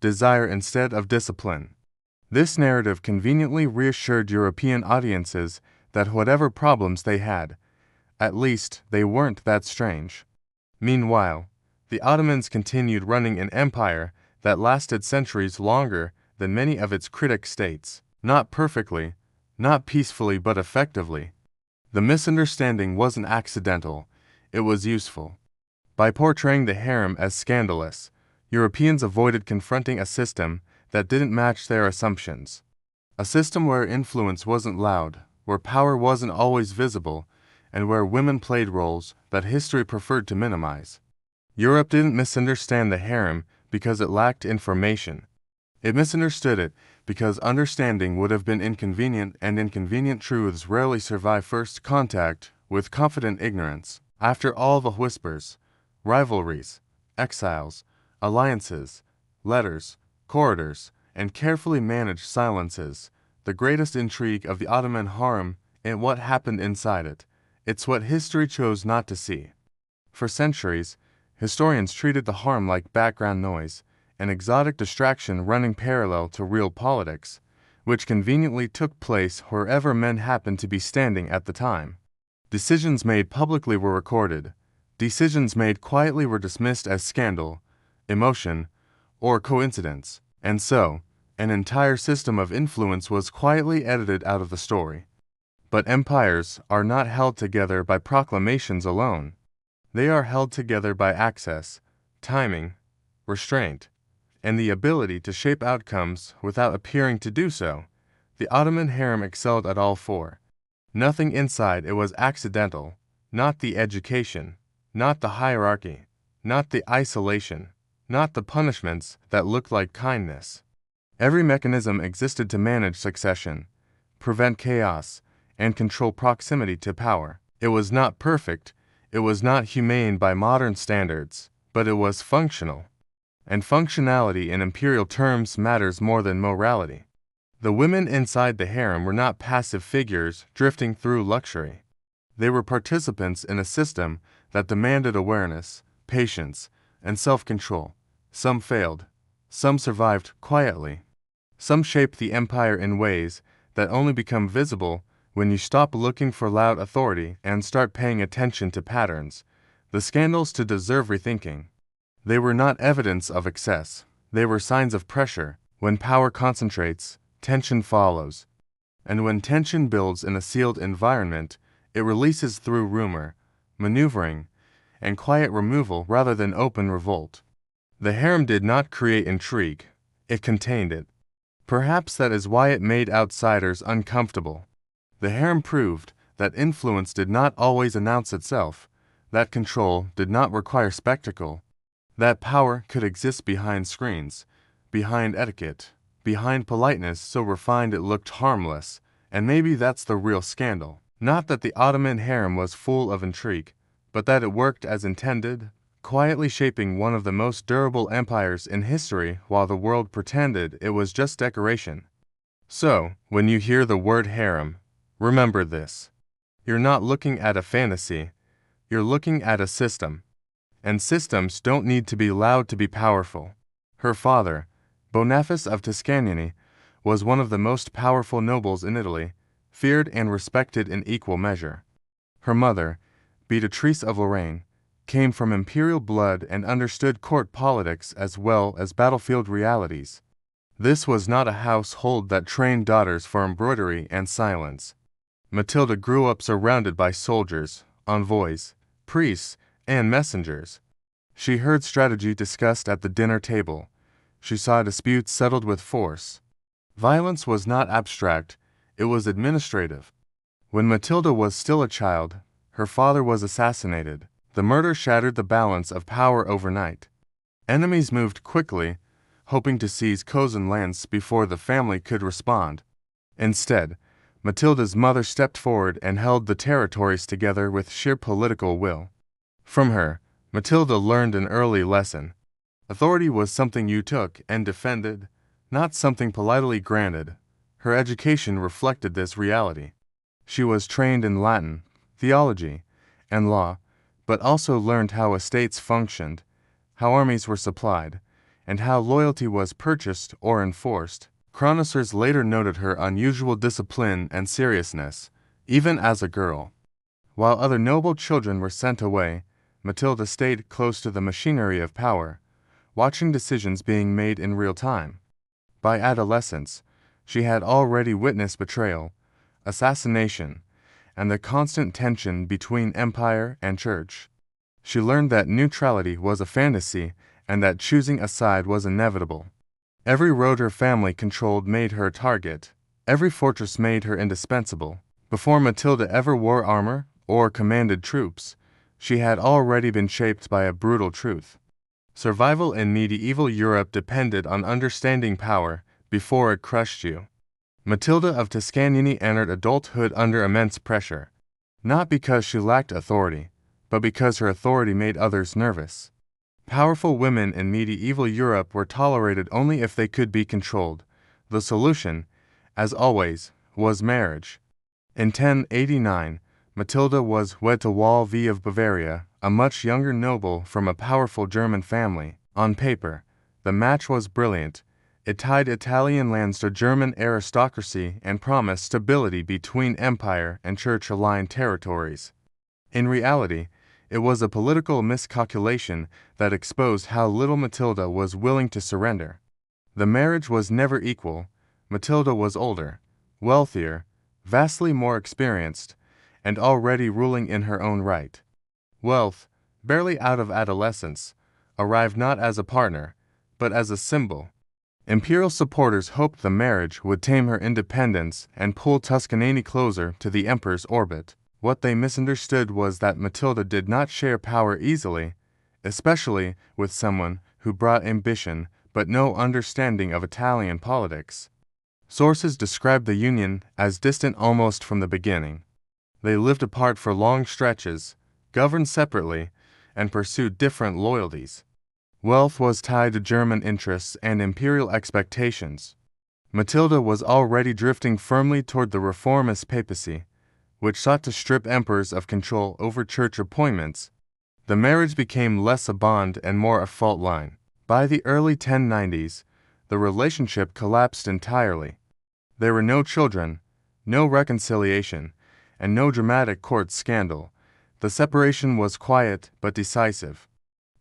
desire instead of discipline. This narrative conveniently reassured European audiences that whatever problems they had, at least they weren't that strange. Meanwhile, the Ottomans continued running an empire that lasted centuries longer than many of its critic states. Not perfectly, not peacefully, but effectively. The misunderstanding wasn't accidental, it was useful. By portraying the harem as scandalous, Europeans avoided confronting a system that didn't match their assumptions. A system where influence wasn't loud, where power wasn't always visible, and where women played roles that history preferred to minimize. Europe didn't misunderstand the harem because it lacked information. It misunderstood it because understanding would have been inconvenient, and inconvenient truths rarely survive first contact with confident ignorance. After all the whispers, rivalries, exiles, alliances, letters, corridors, and carefully managed silences, the greatest intrigue of the Ottoman Harem and what happened inside it. It's what history chose not to see. For centuries, historians treated the harem like background noise, an exotic distraction running parallel to real politics, which conveniently took place wherever men happened to be standing at the time. Decisions made publicly were recorded. Decisions made quietly were dismissed as scandal, emotion, or coincidence, and so, an entire system of influence was quietly edited out of the story. But empires are not held together by proclamations alone. They are held together by access, timing, restraint, and the ability to shape outcomes without appearing to do so. The Ottoman harem excelled at all four. Nothing inside it was accidental, not the education, not the hierarchy, not the isolation, not the punishments that looked like kindness. Every mechanism existed to manage succession, prevent chaos, and control proximity to power. It was not perfect, it was not humane by modern standards, but it was functional. And functionality in imperial terms matters more than morality. The women inside the harem were not passive figures drifting through luxury. They were participants in a system that demanded awareness, patience, and self-control. Some failed. Some survived quietly. Some shaped the empire in ways that only become visible when you stop looking for loud authority and start paying attention to patterns, the scandals to deserve rethinking. They were not evidence of excess. They were signs of pressure. When power concentrates, tension follows. And when tension builds in a sealed environment, it releases through rumor, maneuvering, and quiet removal rather than open revolt. The harem did not create intrigue. It contained it. Perhaps that is why it made outsiders uncomfortable. The harem proved that influence did not always announce itself, that control did not require spectacle, that power could exist behind screens, behind etiquette, behind politeness so refined it looked harmless, and maybe that's the real scandal. Not that the Ottoman harem was full of intrigue, but that it worked as intended, quietly shaping one of the most durable empires in history while the world pretended it was just decoration. So, when you hear the word harem, remember this. You're not looking at a fantasy, you're looking at a system. And systems don't need to be loud to be powerful. Her father, Boniface of Tuscany, was one of the most powerful nobles in Italy, feared and respected in equal measure. Her mother, Beatrice of Lorraine, came from imperial blood and understood court politics as well as battlefield realities. This was not a household that trained daughters for embroidery and silence. Matilda grew up surrounded by soldiers, envoys, priests, and messengers. She heard strategy discussed at the dinner table. She saw disputes settled with force. Violence was not abstract, it was administrative. When Matilda was still a child, her father was assassinated. The murder shattered the balance of power overnight. Enemies moved quickly, hoping to seize cousin lands before the family could respond. Instead, Matilda's mother stepped forward and held the territories together with sheer political will. From her, Matilda learned an early lesson. Authority was something you took and defended, not something politely granted. Her education reflected this reality. She was trained in Latin, theology, and law, but also learned how estates functioned, how armies were supplied, and how loyalty was purchased or enforced. Chroniclers later noted her unusual discipline and seriousness, even as a girl. While other noble children were sent away, Matilda stayed close to the machinery of power, watching decisions being made in real time. By adolescence, she had already witnessed betrayal, assassination, and the constant tension between empire and church. She learned that neutrality was a fantasy and that choosing a side was inevitable. Every road her family controlled made her a target. Every fortress made her indispensable. Before Matilda ever wore armor or commanded troops, she had already been shaped by a brutal truth. Survival in medieval Europe depended on understanding power before it crushed you. Matilda of Tuscany entered adulthood under immense pressure, not because she lacked authority, but because her authority made others nervous. Powerful women in medieval Europe were tolerated only if they could be controlled. The solution, as always, was marriage. In 1089, Matilda was wed to Walv of Bavaria, a much younger noble from a powerful German family. On paper, the match was brilliant. It tied Italian lands to German aristocracy and promised stability between empire and church-aligned territories. In reality, it was a political miscalculation that exposed how little Matilda was willing to surrender. The marriage was never equal. Matilda was older, wealthier, vastly more experienced, and already ruling in her own right. Wealth, barely out of adolescence, arrived not as a partner, but as a symbol. Imperial supporters hoped the marriage would tame her independence and pull Tuscany closer to the emperor's orbit. What they misunderstood was that Matilda did not share power easily, especially with someone who brought ambition but no understanding of Italian politics. Sources describe the union as distant almost from the beginning. They lived apart for long stretches, governed separately, and pursued different loyalties. Wealth was tied to German interests and imperial expectations. Matilda was already drifting firmly toward the reformist papacy, which sought to strip emperors of control over church appointments. The marriage became less a bond and more a fault line. By the early 1090s, the relationship collapsed entirely. There were no children, no reconciliation, and no dramatic court scandal. The separation was quiet but decisive.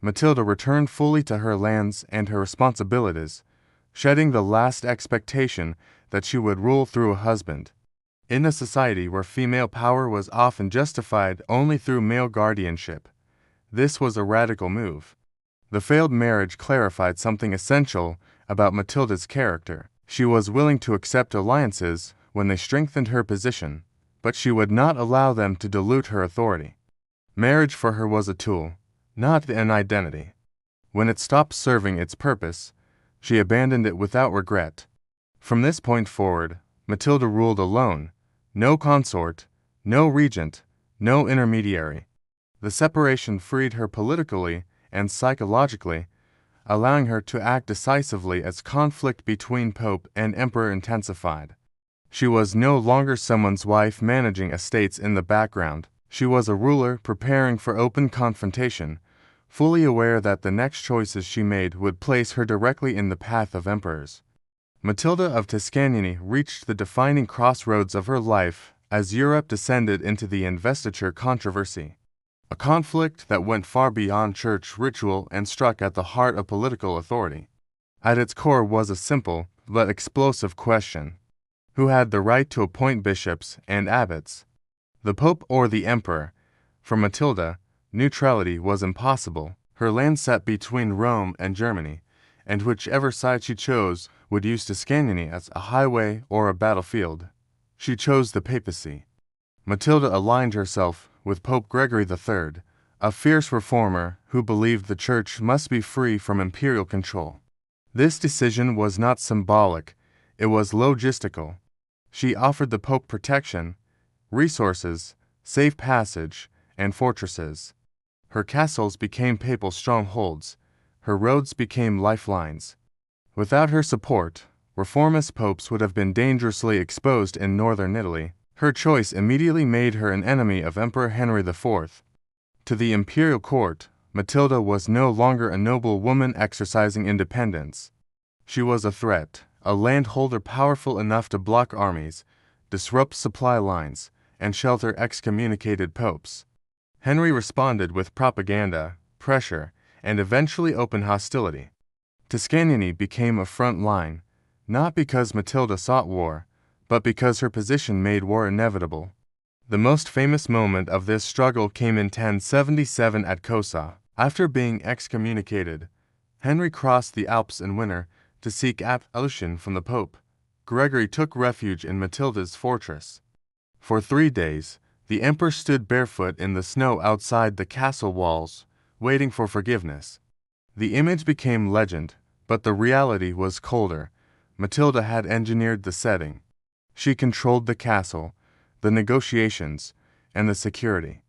Matilda returned fully to her lands and her responsibilities, shedding the last expectation that she would rule through a husband. In a society where female power was often justified only through male guardianship, this was a radical move. The failed marriage clarified something essential about Matilda's character. She was willing to accept alliances when they strengthened her position, but she would not allow them to dilute her authority. Marriage for her was a tool, not an identity. When it stopped serving its purpose, she abandoned it without regret. From this point forward, Matilda ruled alone, no consort, no regent, no intermediary. The separation freed her politically and psychologically, allowing her to act decisively as conflict between Pope and Emperor intensified. She was no longer someone's wife managing estates in the background. She was a ruler preparing for open confrontation, fully aware that the next choices she made would place her directly in the path of emperors. Matilda of Tuscany reached the defining crossroads of her life as Europe descended into the investiture controversy, a conflict that went far beyond church ritual and struck at the heart of political authority. At its core was a simple, but explosive question: who had the right to appoint bishops and abbots? The Pope or the Emperor? For Matilda, neutrality was impossible. Her land sat between Rome and Germany, and whichever side she chose would use Tuscany as a highway or a battlefield. She chose the papacy. Matilda aligned herself with Pope Gregory III, a fierce reformer who believed the Church must be free from imperial control. This decision was not symbolic, it was logistical. She offered the Pope protection, resources, safe passage, and fortresses. Her castles became papal strongholds. Her roads became lifelines. Without her support, reformist popes would have been dangerously exposed in northern Italy. Her choice immediately made her an enemy of Emperor Henry IV. To the imperial court, Matilda was no longer a noble woman exercising independence. She was a threat, a landholder powerful enough to block armies, disrupt supply lines, and shelter excommunicated popes. Henry responded with propaganda, pressure, and eventually open hostility. Tuscany became a front line, not because Matilda sought war, but because her position made war inevitable. The most famous moment of this struggle came in 1077 at Cosa. After being excommunicated, Henry crossed the Alps in winter to seek absolution from the Pope. Gregory took refuge in Matilda's fortress. For 3 days, the emperor stood barefoot in the snow outside the castle walls, waiting for forgiveness. The image became legend, but the reality was colder. Matilda had engineered the setting. She controlled the castle, the negotiations, and the security.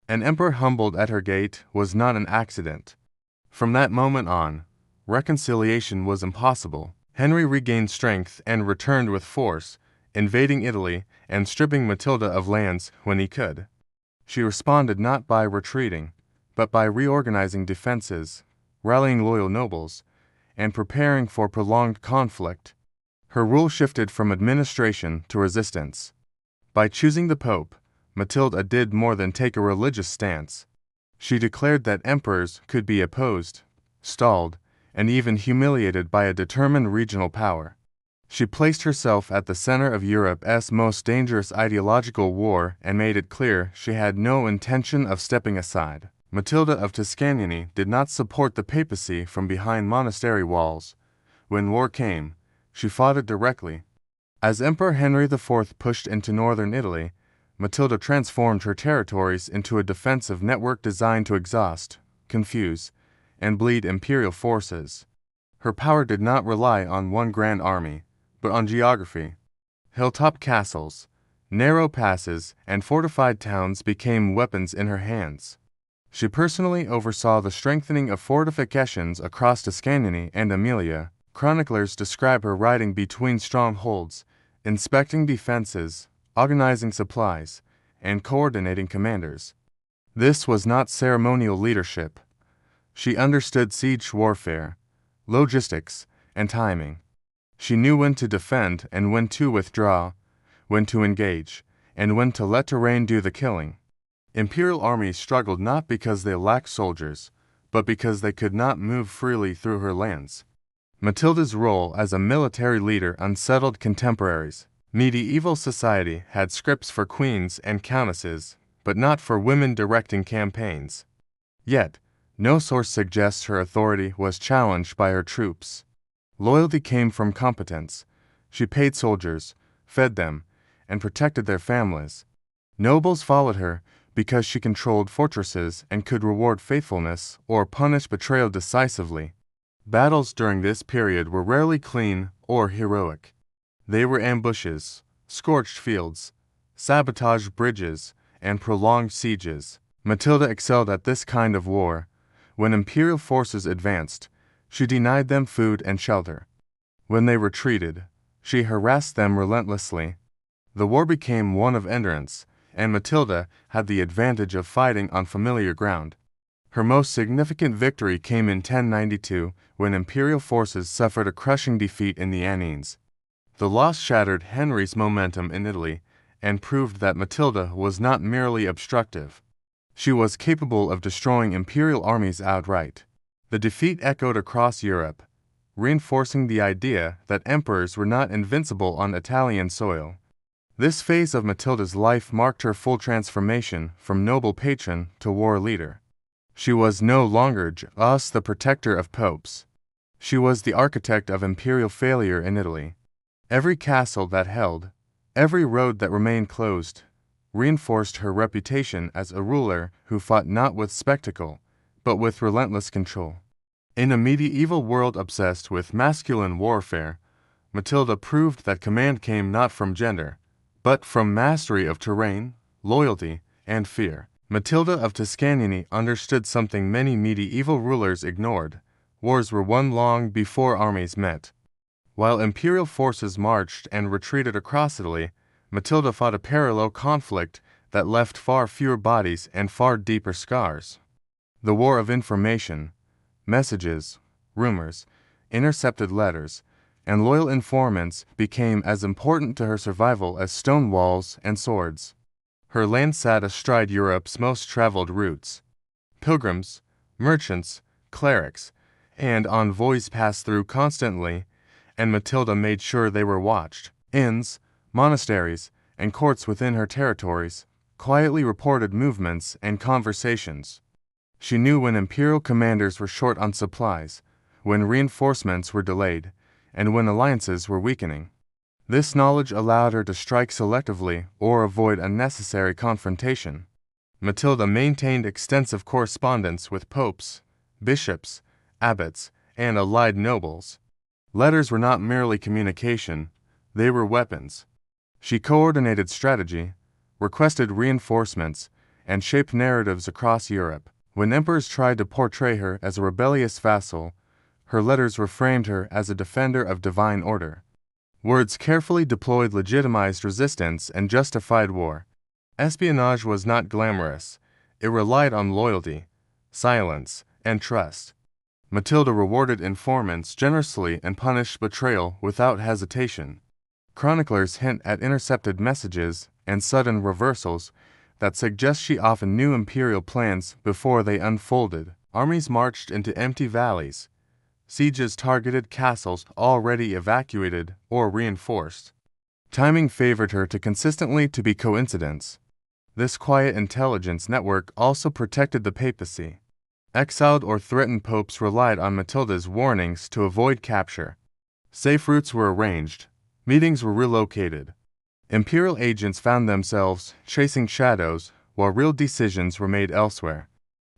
An emperor humbled at her gate was not an accident. From that moment on, reconciliation was impossible. Henry regained strength and returned with force, invading Italy and stripping Matilda of lands when he could. She responded not by retreating, but by reorganizing defenses, rallying loyal nobles, and preparing for prolonged conflict. Her rule shifted from administration to resistance. By choosing the Pope, Matilda did more than take a religious stance. She declared that emperors could be opposed, stalled, and even humiliated by a determined regional power. She placed herself at the center of Europe's most dangerous ideological war and made it clear she had no intention of stepping aside. Matilda of Tuscany did not support the papacy from behind monastery walls. When war came, she fought it directly. As Emperor Henry IV pushed into northern Italy, Matilda transformed her territories into a defensive network designed to exhaust, confuse, and bleed imperial forces. Her power did not rely on one grand army, but on geography. Hilltop castles, narrow passes, and fortified towns became weapons in her hands. She personally oversaw the strengthening of fortifications across Tuscany and Emilia. Chroniclers describe her riding between strongholds, inspecting defenses, organizing supplies, and coordinating commanders. This was not ceremonial leadership. She understood siege warfare, logistics, and timing. She knew when to defend and when to withdraw, when to engage, and when to let terrain do the killing. Imperial armies struggled not because they lacked soldiers, but because they could not move freely through her lands. Matilda's role as a military leader unsettled contemporaries. Medieval society had scripts for queens and countesses, but not for women directing campaigns. Yet, no source suggests her authority was challenged by her troops. Loyalty came from competence. She paid soldiers, fed them, and protected their families. Nobles followed her because she controlled fortresses and could reward faithfulness or punish betrayal decisively. Battles during this period were rarely clean or heroic. They were ambushes, scorched fields, sabotaged bridges, and prolonged sieges. Matilda excelled at this kind of war. When imperial forces advanced, she denied them food and shelter. When they retreated, she harassed them relentlessly. The war became one of endurance, and Matilda had the advantage of fighting on familiar ground. Her most significant victory came in 1092 when imperial forces suffered a crushing defeat in the Annes. The loss shattered Henry's momentum in Italy and proved that Matilda was not merely obstructive. She was capable of destroying imperial armies outright. The defeat echoed across Europe. reinforcing the idea that emperors were not invincible on Italian soil. This phase of Matilda's life marked her full transformation from noble patron to war leader. She was no longer just the protector of popes. She was the architect of imperial failure in Italy. Every castle that held, every road that remained closed, reinforced her reputation as a ruler who fought not with spectacle, but with relentless control. In a medieval world obsessed with masculine warfare, Matilda proved that command came not from gender, but from mastery of terrain, loyalty, and fear. Matilda of Tuscany understood something many medieval rulers ignored. Wars were won long before armies met. While imperial forces marched and retreated across Italy, Matilda fought a parallel conflict that left far fewer bodies and far deeper scars. The War of Information, messages, rumors, intercepted letters, and loyal informants became as important to her survival as stone walls and swords. Her land sat astride Europe's most traveled routes. Pilgrims, merchants, clerics, and envoys passed through constantly, and Matilda made sure they were watched. Inns, monasteries, and courts within her territories quietly reported movements and conversations. She knew when imperial commanders were short on supplies, when reinforcements were delayed, and when alliances were weakening. This knowledge allowed her to strike selectively or avoid unnecessary confrontation. Matilda maintained extensive correspondence with popes, bishops, abbots, and allied nobles. Letters were not merely communication, they were weapons. She coordinated strategy, requested reinforcements, and shaped narratives across Europe. When emperors tried to portray her as a rebellious vassal, her letters reframed her as a defender of divine order. Words carefully deployed legitimized resistance and justified war. Espionage was not glamorous. It relied on loyalty, silence, and trust. Matilda rewarded informants generously and punished betrayal without hesitation. Chroniclers hint at intercepted messages and sudden reversals that suggest she often knew imperial plans before they unfolded. Armies marched into empty valleys. Sieges targeted castles already evacuated or reinforced. Timing favored her to consistently to be coincidence. This quiet intelligence network also protected the papacy. Exiled or threatened popes relied on Matilda's warnings to avoid capture. Safe routes were arranged. Meetings were relocated. Imperial agents found themselves chasing shadows while real decisions were made elsewhere.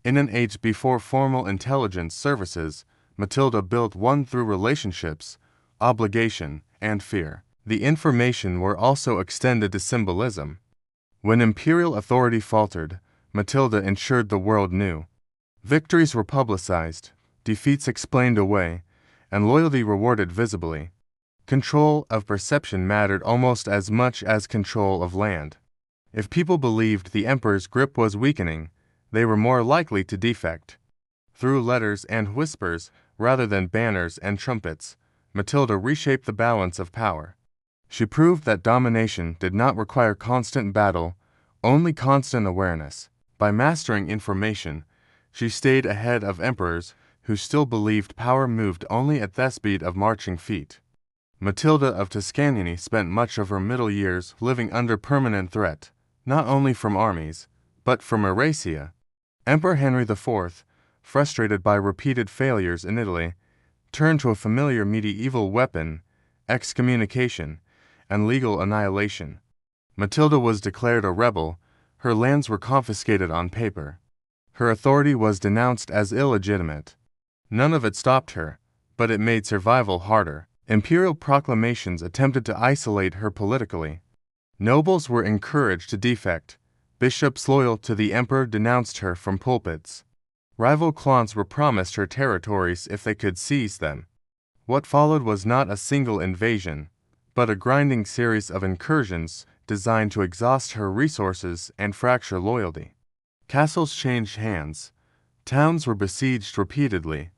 In an age before formal intelligence services, Matilda built one through relationships, obligation, and fear. The information were also extended to symbolism. When imperial authority faltered, Matilda ensured the world knew. Victories were publicized, defeats explained away, and loyalty rewarded visibly. Control of perception mattered almost as much as control of land. If people believed the emperor's grip was weakening, they were more likely to defect. Through letters and whispers, rather than banners and trumpets, Matilda reshaped the balance of power. She proved that domination did not require constant battle, only constant awareness. By mastering information, she stayed ahead of emperors who still believed power moved only at the speed of marching feet. Matilda of Tuscany spent much of her middle years living under permanent threat, not only from armies, but from Eurasia. Emperor Henry IV, frustrated by repeated failures in Italy, turned to a familiar medieval weapon, excommunication, and legal annihilation. Matilda was declared a rebel, her lands were confiscated on paper. Her authority was denounced as illegitimate. None of it stopped her, but it made survival harder. Imperial proclamations attempted to isolate her politically. Nobles were encouraged to defect. Bishops loyal to the emperor denounced her from pulpits. Rival clans were promised her territories if they could seize them. What followed was not a single invasion, but a grinding series of incursions designed to exhaust her resources and fracture loyalty. Castles changed hands. Towns were besieged repeatedly.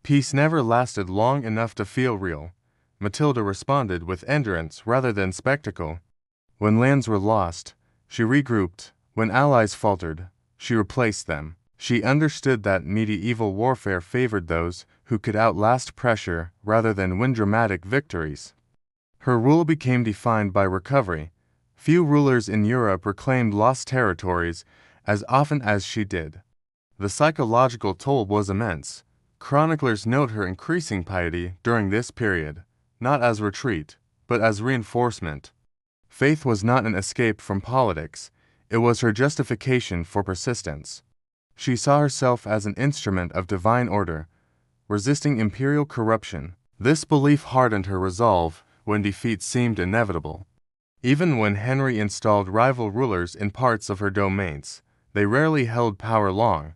Peace never lasted long enough to feel real. Matilda responded with endurance rather than spectacle. When lands were lost, she regrouped. When allies faltered, she replaced them. She understood that medieval warfare favored those who could outlast pressure rather than win dramatic victories. Her rule became defined by recovery. Few rulers in Europe reclaimed lost territories as often as she did. The psychological toll was immense. Chroniclers note her increasing piety during this period, not as retreat, but as reinforcement. Faith was not an escape from politics, it was her justification for persistence. She saw herself as an instrument of divine order, resisting imperial corruption. This belief hardened her resolve when defeat seemed inevitable. Even when Henry installed rival rulers in parts of her domains, they rarely held power long.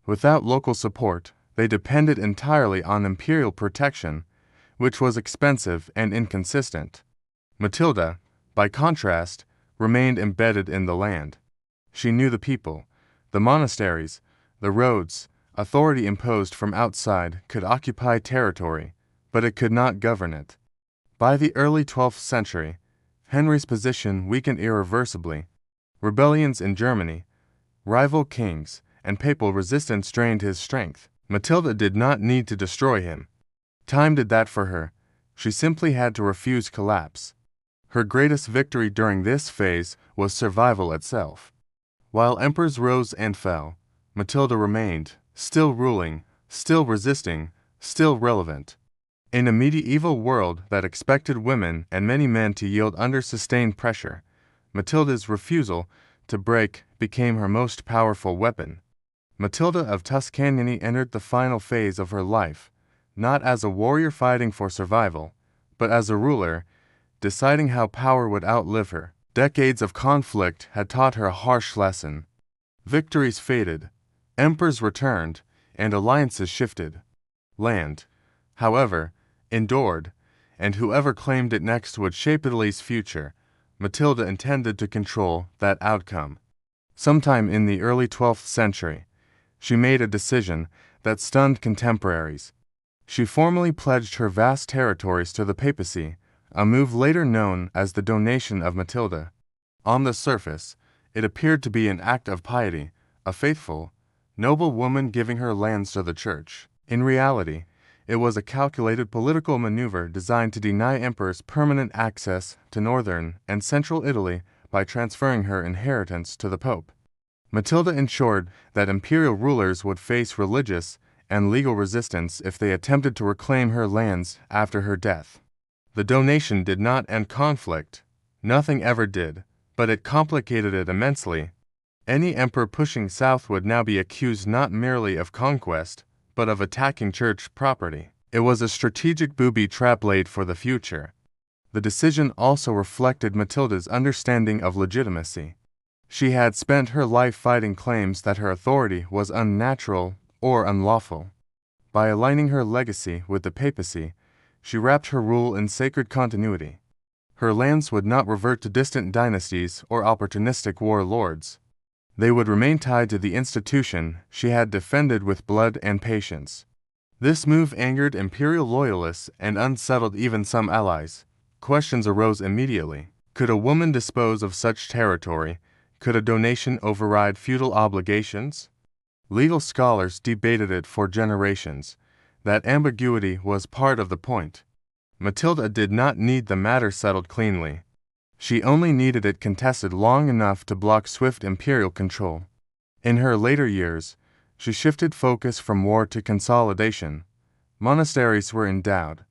Without local support, they depended entirely on imperial protection, which was expensive and inconsistent. Matilda, by contrast, remained embedded in the land. She knew the people, the monasteries, the roads. Authority imposed from outside could occupy territory, but it could not govern it. By the early 12th century, Henry's position weakened irreversibly. Rebellions in Germany, rival kings, and papal resistance strained his strength. Matilda did not need to destroy him. Time did that for her. She simply had to refuse collapse. Her greatest victory during this phase was survival itself. While emperors rose and fell, Matilda remained, still ruling, still resisting, still relevant. In a medieval world that expected women and many men to yield under sustained pressure, Matilda's refusal to break became her most powerful weapon. Matilda of Tuscany entered the final phase of her life, not as a warrior fighting for survival, but as a ruler, deciding how power would outlive her. Decades of conflict had taught her a harsh lesson. Victories faded, emperors returned, and alliances shifted. Land, however, endured, and whoever claimed it next would shape Italy's future. Matilda intended to control that outcome. Sometime in the early 12th century, she made a decision that stunned contemporaries. She formally pledged her vast territories to the papacy, a move later known as the donation of Matilda. On the surface, it appeared to be an act of piety, a faithful, noble woman giving her lands to the church. In reality, it was a calculated political maneuver designed to deny emperors permanent access to northern and central Italy by transferring her inheritance to the Pope. Matilda ensured that imperial rulers would face religious and legal resistance if they attempted to reclaim her lands after her death. The donation did not end conflict. Nothing ever did, but it complicated it immensely. Any emperor pushing south would now be accused not merely of conquest, but of attacking church property. It was a strategic booby-trap laid for the future. The decision also reflected Matilda's understanding of legitimacy. She had spent her life fighting claims that her authority was unnatural or unlawful. By aligning her legacy with the papacy, she wrapped her rule in sacred continuity. Her lands would not revert to distant dynasties or opportunistic warlords. They would remain tied to the institution she had defended with blood and patience. This move angered imperial loyalists and unsettled even some allies. Questions arose immediately. Could a woman dispose of such territory? Could a donation override feudal obligations? Legal scholars debated it for generations. That ambiguity was part of the point. Matilda did not need the matter settled cleanly. She only needed it contested long enough to block swift imperial control. In her later years, she shifted focus from war to consolidation. Monasteries were endowed.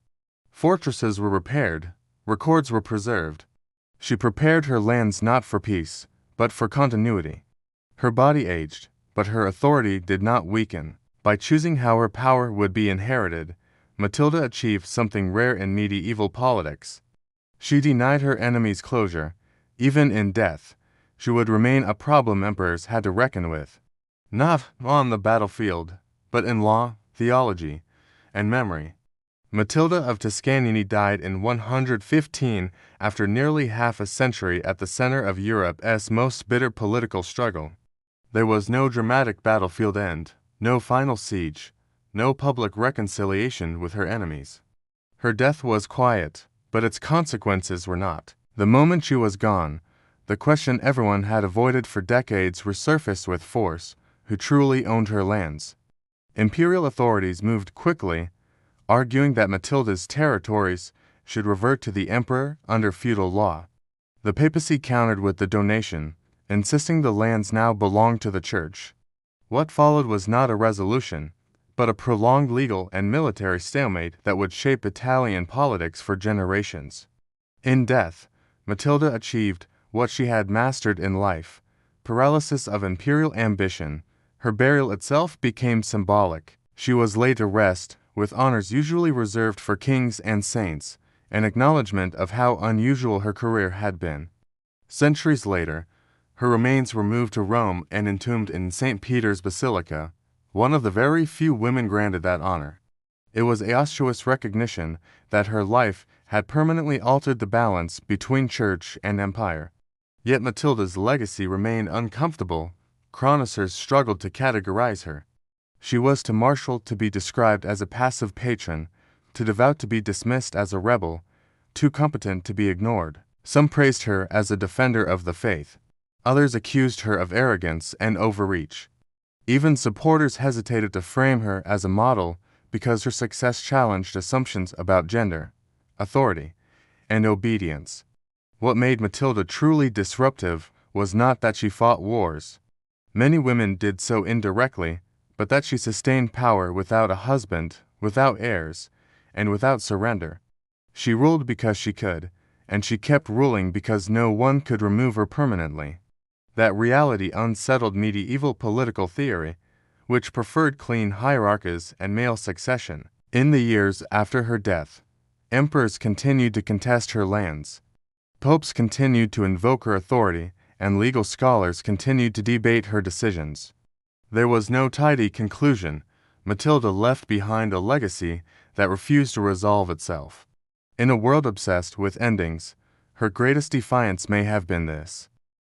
Fortresses were repaired. Records were preserved. She prepared her lands not for peace, but for continuity. Her body aged, but her authority did not weaken. By choosing how her power would be inherited, Matilda achieved something rare in medieval politics. She denied her enemies closure. Even in death, she would remain a problem emperors had to reckon with. Not on the battlefield, but in law, theology, and memory. Matilda of Tuscany died in 115 after nearly half a century at the center of Europe's most bitter political struggle. There was no dramatic battlefield end, no final siege, no public reconciliation with her enemies. Her death was quiet, but its consequences were not. The moment she was gone, the question everyone had avoided for decades resurfaced with force: who truly owned her lands? Imperial authorities moved quickly, arguing that Matilda's territories should revert to the emperor under feudal law. The papacy countered with the donation, insisting the lands now belonged to the church. What followed was not a resolution, but a prolonged legal and military stalemate that would shape Italian politics for generations. In death, Matilda achieved what she had mastered in life, paralysis of imperial ambition. Her burial itself became symbolic. She was laid to rest, with honors usually reserved for kings and saints, an acknowledgement of how unusual her career had been. Centuries later, her remains were moved to Rome and entombed in St. Peter's Basilica, one of the very few women granted that honor. It was auspicious recognition that her life had permanently altered the balance between church and empire. Yet Matilda's legacy remained uncomfortable. Chroniclers struggled to categorize her. She was too martial to be described as a passive patron, too devout to be dismissed as a rebel, too competent to be ignored. Some praised her as a defender of the faith. Others accused her of arrogance and overreach. Even supporters hesitated to frame her as a model because her success challenged assumptions about gender, authority, and obedience. What made Matilda truly disruptive was not that she fought wars. Many women did so indirectly, but that she sustained power without a husband, without heirs, and without surrender. She ruled because she could, and she kept ruling because no one could remove her permanently. That reality unsettled medieval political theory, which preferred clean hierarchies and male succession. In the years after her death, emperors continued to contest her lands. Popes continued to invoke her authority, and legal scholars continued to debate her decisions. There was no tidy conclusion. Matilda left behind a legacy that refused to resolve itself. In a world obsessed with endings, her greatest defiance may have been this.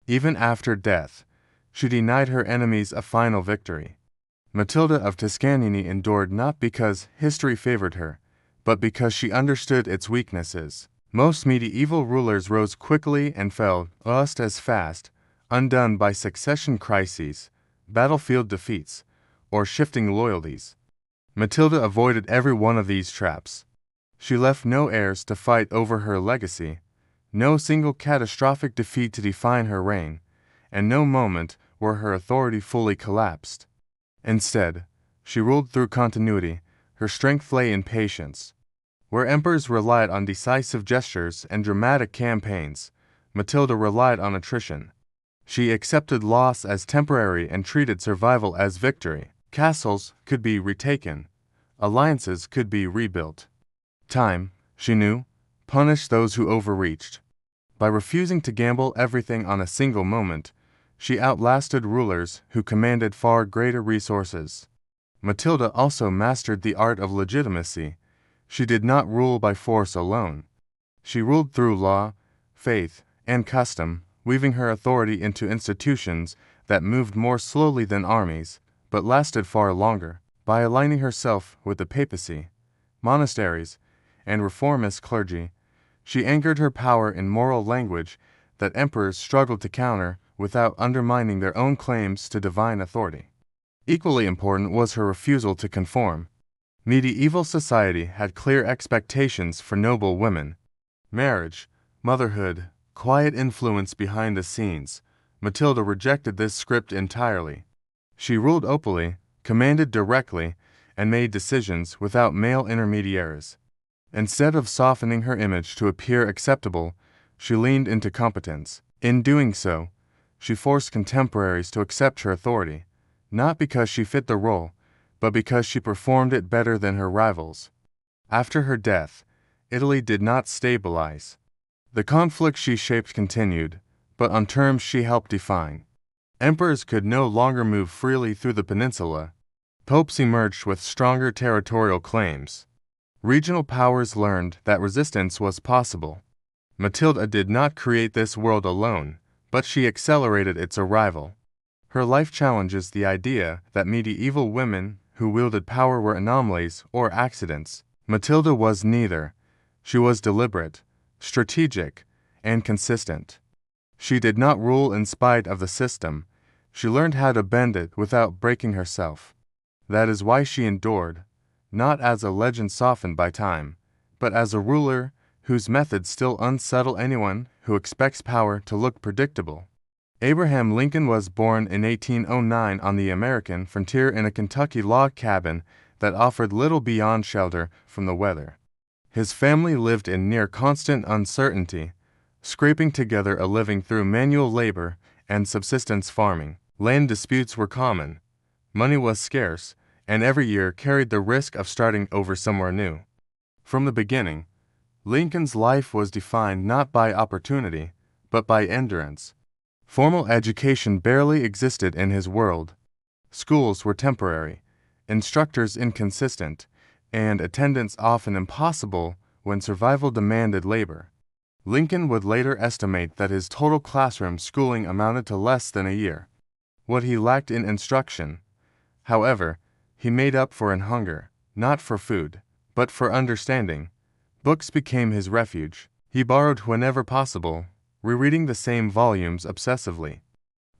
Even after death, she denied her enemies a final victory. Matilda of Tuscany endured not because history favored her, but because she understood its weaknesses. Most medieval rulers rose quickly and fell just as fast, undone by succession crises, battlefield defeats, or shifting loyalties. Matilda avoided every one of these traps. She left no heirs to fight over her legacy, no single catastrophic defeat to define her reign, and no moment where her authority fully collapsed. Instead, she ruled through continuity. Her strength lay in patience. Where emperors relied on decisive gestures and dramatic campaigns, Matilda relied on attrition. She accepted loss as temporary and treated survival as victory. Castles could be retaken. Alliances could be rebuilt. Time, she knew, punished those who overreached. By refusing to gamble everything on a single moment, she outlasted rulers who commanded far greater resources. Matilda also mastered the art of legitimacy. She did not rule by force alone. She ruled through law, faith, and custom, weaving her authority into institutions that moved more slowly than armies, but lasted far longer. By aligning herself with the papacy, monasteries, and reformist clergy, she anchored her power in moral language that emperors struggled to counter without undermining their own claims to divine authority. Equally important was her refusal to conform. Medieval society had clear expectations for noble women. Marriage, motherhood, quiet influence behind the scenes. Matilda rejected this script entirely. She ruled openly, commanded directly, and made decisions without male intermediaries. Instead of softening her image to appear acceptable, she leaned into competence. In doing so, she forced contemporaries to accept her authority, not because she fit the role, but because she performed it better than her rivals. After her death, Italy did not stabilize. The conflict she shaped continued, but on terms she helped define. Emperors could no longer move freely through the peninsula. Popes emerged with stronger territorial claims. Regional powers learned that resistance was possible. Matilda did not create this world alone, but she accelerated its arrival. Her life challenges the idea that medieval women who wielded power were anomalies or accidents. Matilda was neither. She was deliberate, strategic, and consistent. She did not rule in spite of the system. She learned how to bend it without breaking herself. That is why she endured, not as a legend softened by time, but as a ruler whose methods still unsettle anyone who expects power to look predictable. Abraham Lincoln was born in 1809 on the American frontier in a Kentucky log cabin that offered little beyond shelter from the weather. His family lived in near constant uncertainty, scraping together a living through manual labor and subsistence farming. Land disputes were common, money was scarce, and every year carried the risk of starting over somewhere new. From the beginning, Lincoln's life was defined not by opportunity, but by endurance. Formal education barely existed in his world. Schools were temporary, instructors inconsistent, and attendance often impossible when survival demanded labor. Lincoln would later estimate that his total classroom schooling amounted to less than a year. What he lacked in instruction, however, he made up for in hunger, not for food, but for understanding. Books became his refuge. He borrowed whenever possible, rereading the same volumes obsessively.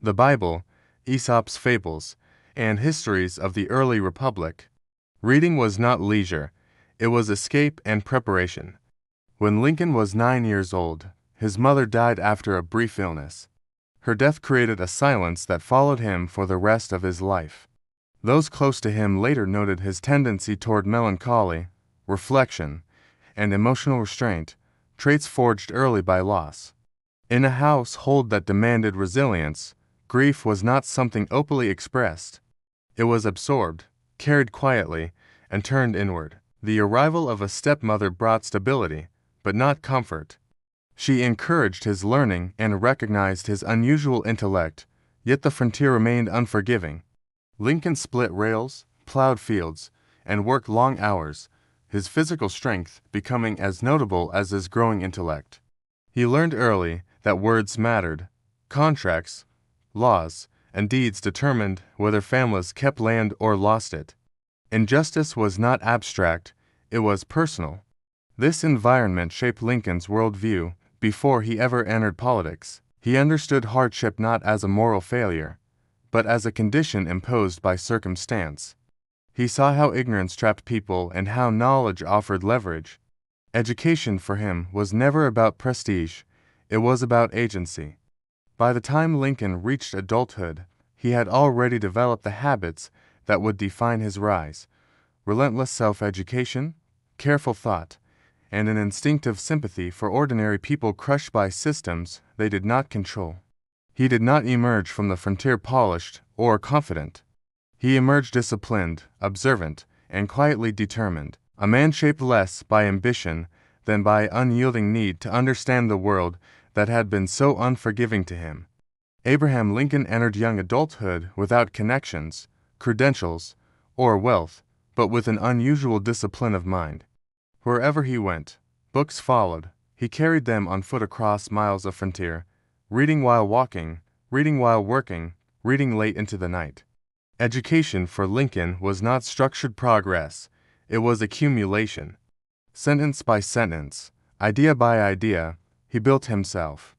The Bible, Aesop's fables, and histories of the early republic. Reading was not leisure, it was escape and preparation. When Lincoln was 9 years old, his mother died after a brief illness. Her death created a silence that followed him for the rest of his life. Those close to him later noted his tendency toward melancholy, reflection, and emotional restraint, traits forged early by loss. In a household that demanded resilience, grief was not something openly expressed. It was absorbed, carried quietly, and turned inward. The arrival of a stepmother brought stability, but not comfort. She encouraged his learning and recognized his unusual intellect, yet the frontier remained unforgiving. Lincoln split rails, plowed fields, and worked long hours, his physical strength becoming as notable as his growing intellect. He learned early that words mattered. Contracts, laws, and deeds determined whether families kept land or lost it. Injustice was not abstract, it was personal. This environment shaped Lincoln's worldview before he ever entered politics. He understood hardship not as a moral failure, but as a condition imposed by circumstance. He saw how ignorance trapped people and how knowledge offered leverage. Education for him was never about prestige, it was about agency. By the time Lincoln reached adulthood, he had already developed the habits that would define his rise: relentless self-education, careful thought, and an instinctive sympathy for ordinary people crushed by systems they did not control. He did not emerge from the frontier polished or confident. He emerged disciplined, observant, and quietly determined, a man shaped less by ambition than by unyielding need to understand the world that had been so unforgiving to him. Abraham Lincoln entered young adulthood without connections, credentials, or wealth, but with an unusual discipline of mind. Wherever he went, books followed. He carried them on foot across miles of frontier, reading while walking, reading while working, reading late into the night. Education for Lincoln was not structured progress, it was accumulation. Sentence by sentence, idea by idea, he built himself.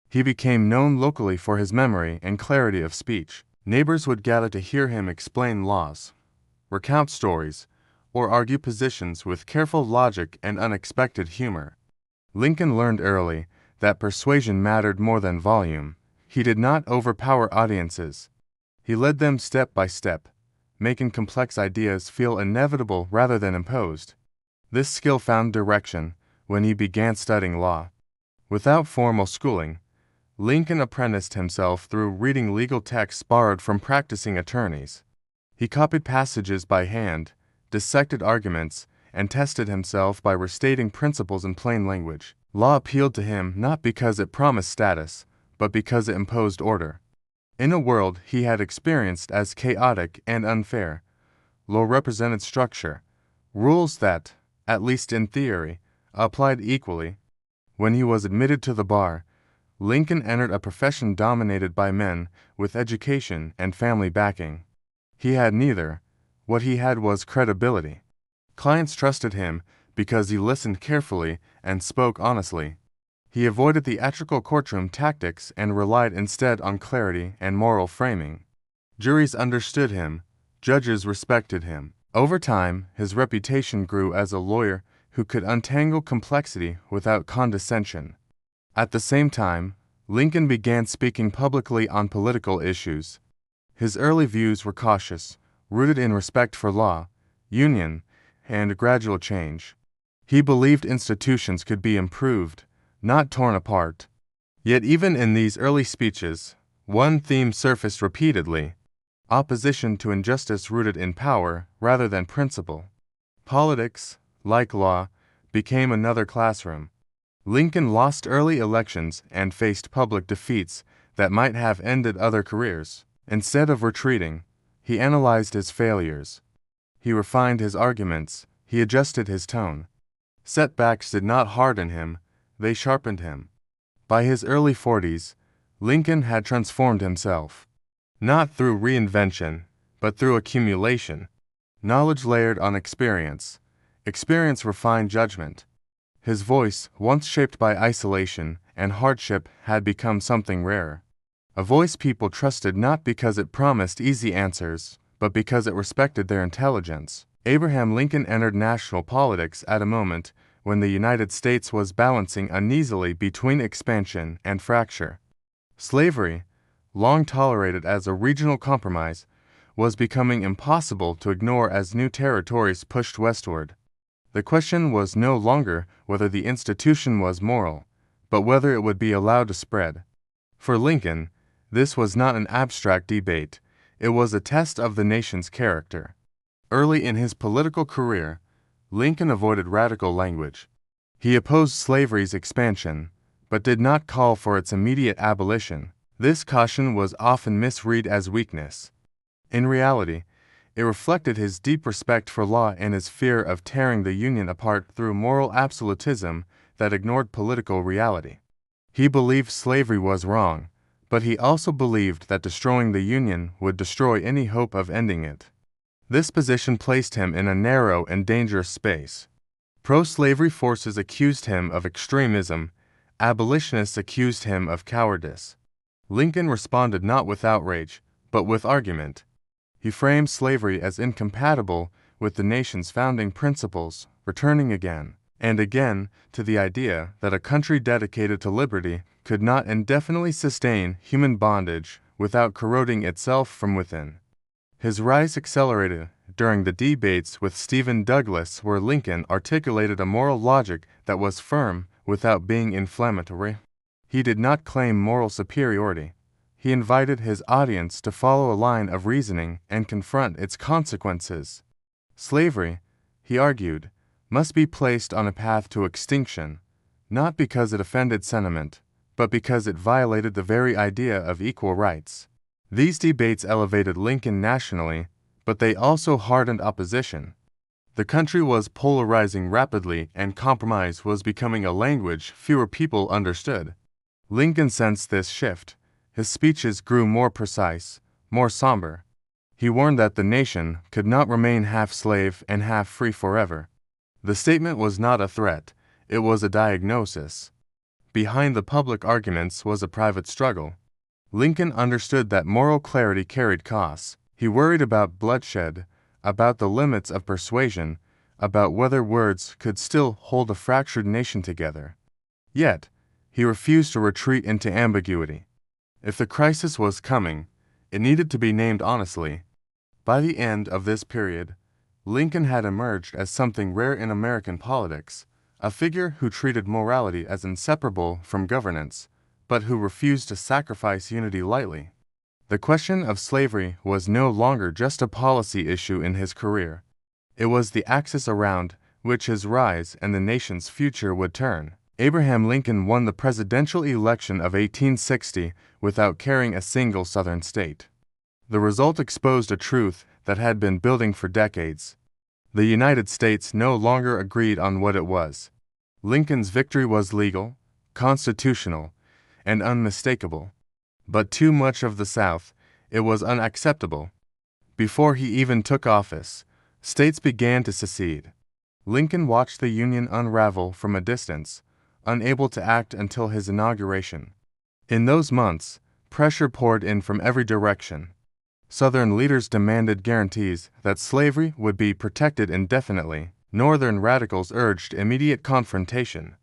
He became known locally for his memory and clarity of speech. Neighbors would gather to hear him explain laws, recount stories, or argue positions with careful logic and unexpected humor. Lincoln learned early that persuasion mattered more than volume. He did not overpower audiences. He led them step by step, making complex ideas feel inevitable rather than imposed. This skill found direction when he began studying law. Without formal schooling, Lincoln apprenticed himself through reading legal texts borrowed from practicing attorneys. He copied passages by hand, dissected arguments, and tested himself by restating principles in plain language. Law appealed to him not because it promised status, but because it imposed order. In a world he had experienced as chaotic and unfair, law represented structure, rules that, at least in theory, applied equally. When he was admitted to the bar, Lincoln entered a profession dominated by men with education and family backing. He had neither. What he had was credibility. Clients trusted him because he listened carefully and spoke honestly. He avoided theatrical courtroom tactics and relied instead on clarity and moral framing. Juries understood him, judges respected him. Over time, his reputation grew as a lawyer who could untangle complexity without condescension. At the same time, Lincoln began speaking publicly on political issues. His early views were cautious, rooted in respect for law, union, and gradual change. He believed institutions could be improved, not torn apart. Yet even in these early speeches, one theme surfaced repeatedly: opposition to injustice rooted in power rather than principle. Politics, like law, became another classroom. Lincoln lost early elections and faced public defeats that might have ended other careers. Instead of retreating, he analyzed his failures. He refined his arguments, he adjusted his tone. Setbacks did not harden him, they sharpened him. By his early 40s, Lincoln had transformed himself. Not through reinvention, but through accumulation. Knowledge layered on experience. Experience refined judgment. His voice, once shaped by isolation and hardship, had become something rare. A voice people trusted not because it promised easy answers, but because it respected their intelligence. Abraham Lincoln entered national politics at a moment when the United States was balancing uneasily between expansion and fracture. Slavery, long tolerated as a regional compromise, was becoming impossible to ignore as new territories pushed westward. The question was no longer whether the institution was moral, but whether it would be allowed to spread. For Lincoln, this was not an abstract debate, it was a test of the nation's character. Early in his political career, Lincoln avoided radical language. He opposed slavery's expansion, but did not call for its immediate abolition. This caution was often misread as weakness. In reality, it reflected his deep respect for law and his fear of tearing the Union apart through moral absolutism that ignored political reality. He believed slavery was wrong, but he also believed that destroying the Union would destroy any hope of ending it. This position placed him in a narrow and dangerous space. Pro-slavery forces accused him of extremism, abolitionists accused him of cowardice. Lincoln responded not with outrage, but with argument. He framed slavery as incompatible with the nation's founding principles, returning again and again to the idea that a country dedicated to liberty could not indefinitely sustain human bondage without corroding itself from within. His rise accelerated during the debates with Stephen Douglas, where Lincoln articulated a moral logic that was firm without being inflammatory. He did not claim moral superiority. He invited his audience to follow a line of reasoning and confront its consequences. Slavery, he argued, must be placed on a path to extinction, not because it offended sentiment, but because it violated the very idea of equal rights. These debates elevated Lincoln nationally, but they also hardened opposition. The country was polarizing rapidly, and compromise was becoming a language fewer people understood. Lincoln sensed this shift. His speeches grew more precise, more somber. He warned that the nation could not remain half slave and half free forever. The statement was not a threat, it was a diagnosis. Behind the public arguments was a private struggle. Lincoln understood that moral clarity carried costs. He worried about bloodshed, about the limits of persuasion, about whether words could still hold a fractured nation together. Yet, he refused to retreat into ambiguity. If the crisis was coming, it needed to be named honestly. By the end of this period, Lincoln had emerged as something rare in American politics, a figure who treated morality as inseparable from governance, but who refused to sacrifice unity lightly. The question of slavery was no longer just a policy issue in his career. It was the axis around which his rise and the nation's future would turn. Abraham Lincoln won the presidential election of 1860 without carrying a single Southern state. The result exposed a truth that had been building for decades. The United States no longer agreed on what it was. Lincoln's victory was legal, constitutional, and unmistakable. But too much of the South, it was unacceptable. Before he even took office, states began to secede. Lincoln watched the Union unravel from a distance, unable to act until his inauguration. In those months, pressure poured in from every direction. Southern leaders demanded guarantees that slavery would be protected indefinitely. Northern radicals urged immediate confrontation.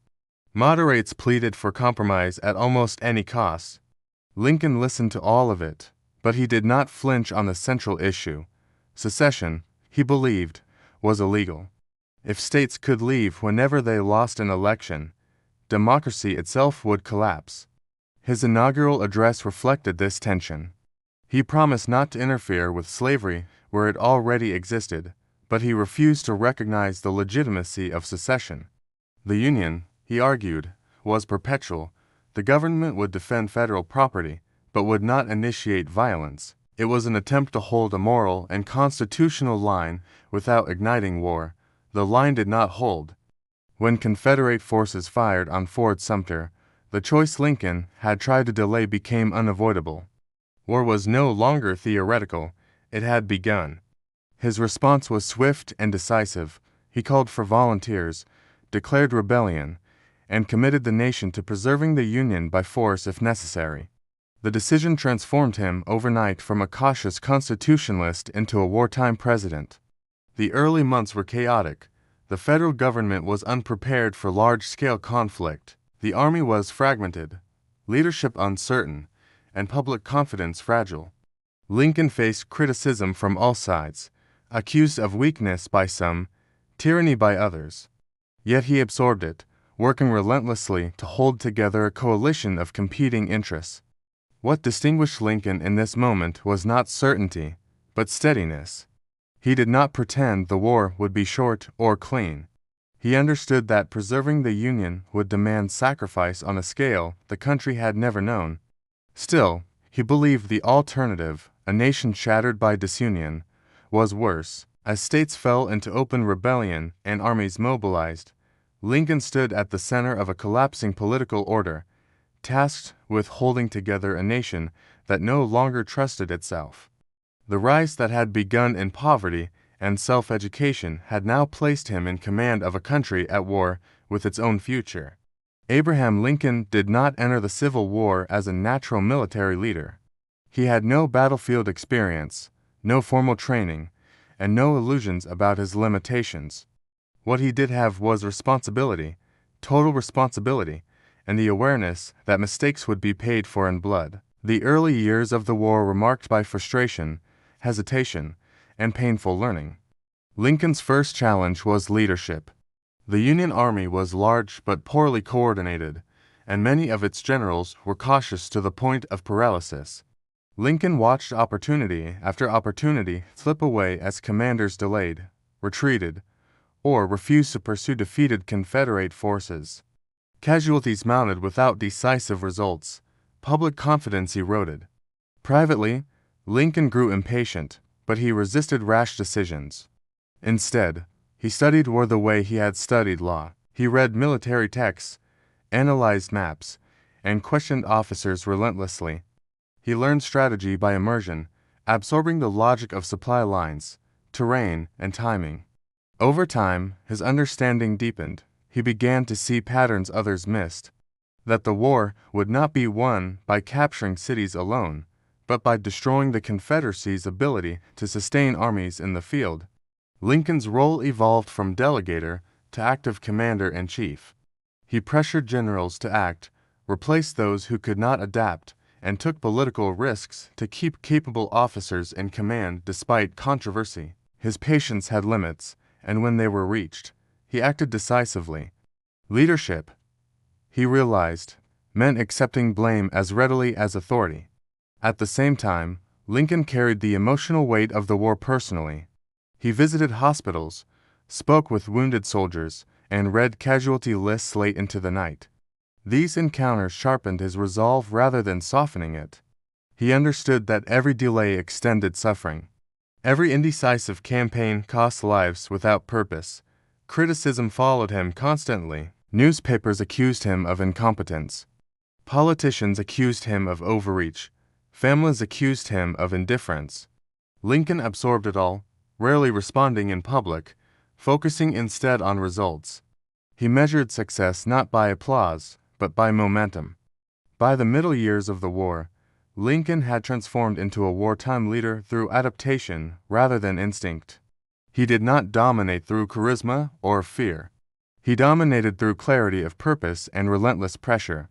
Moderates pleaded for compromise at almost any cost. Lincoln listened to all of it, but he did not flinch on the central issue. Secession, he believed, was illegal. If states could leave whenever they lost an election, democracy itself would collapse. His inaugural address reflected this tension. He promised not to interfere with slavery where it already existed, but he refused to recognize the legitimacy of secession. The Union, he argued, was perpetual. The government would defend federal property, but would not initiate violence. It was an attempt to hold a moral and constitutional line without igniting war. The line did not hold. When Confederate forces fired on Fort Sumter, the choice Lincoln had tried to delay became unavoidable. War was no longer theoretical, it had begun. His response was swift and decisive. He called for volunteers, declared rebellion, and committed the nation to preserving the Union by force if necessary. The decision transformed him overnight from a cautious constitutionalist into a wartime president. The early months were chaotic. The federal government was unprepared for large-scale conflict. The army was fragmented, leadership uncertain, and public confidence fragile. Lincoln faced criticism from all sides, accused of weakness by some, tyranny by others. Yet he absorbed it, working relentlessly to hold together a coalition of competing interests. What distinguished Lincoln in this moment was not certainty, but steadiness. He did not pretend the war would be short or clean. He understood that preserving the Union would demand sacrifice on a scale the country had never known. Still, he believed the alternative, a nation shattered by disunion, was worse. As states fell into open rebellion and armies mobilized, Lincoln stood at the center of a collapsing political order, tasked with holding together a nation that no longer trusted itself. The rise that had begun in poverty and self-education had now placed him in command of a country at war with its own future. Abraham Lincoln did not enter the Civil War as a natural military leader. He had no battlefield experience, no formal training, and no illusions about his limitations. What he did have was responsibility, total responsibility, and the awareness that mistakes would be paid for in blood. The early years of the war were marked by frustration, hesitation, and painful learning. Lincoln's first challenge was leadership. The Union Army was large but poorly coordinated, and many of its generals were cautious to the point of paralysis. Lincoln watched opportunity after opportunity slip away as commanders delayed, retreated, or refused to pursue defeated Confederate forces. Casualties mounted without decisive results. Public confidence eroded. Privately, Lincoln grew impatient, but he resisted rash decisions. Instead, he studied war the way he had studied law. He read military texts, analyzed maps, and questioned officers relentlessly. He learned strategy by immersion, absorbing the logic of supply lines, terrain, and timing. Over time, his understanding deepened. He began to see patterns others missed, that the war would not be won by capturing cities alone, but by destroying the Confederacy's ability to sustain armies in the field. Lincoln's role evolved from delegator to active commander-in-chief. He pressured generals to act, replaced those who could not adapt, and took political risks to keep capable officers in command despite controversy. His patience had limits, and when they were reached, he acted decisively. Leadership, he realized, meant accepting blame as readily as authority. At the same time, Lincoln carried the emotional weight of the war personally. He visited hospitals, spoke with wounded soldiers, and read casualty lists late into the night. These encounters sharpened his resolve rather than softening it. He understood that every delay extended suffering. Every indecisive campaign cost lives without purpose. Criticism followed him constantly. Newspapers accused him of incompetence. Politicians accused him of overreach. Families accused him of indifference. Lincoln absorbed it all, rarely responding in public, focusing instead on results. He measured success not by applause, but by momentum. By the middle years of the war, Lincoln had transformed into a wartime leader through adaptation rather than instinct. He did not dominate through charisma or fear. He dominated through clarity of purpose and relentless pressure.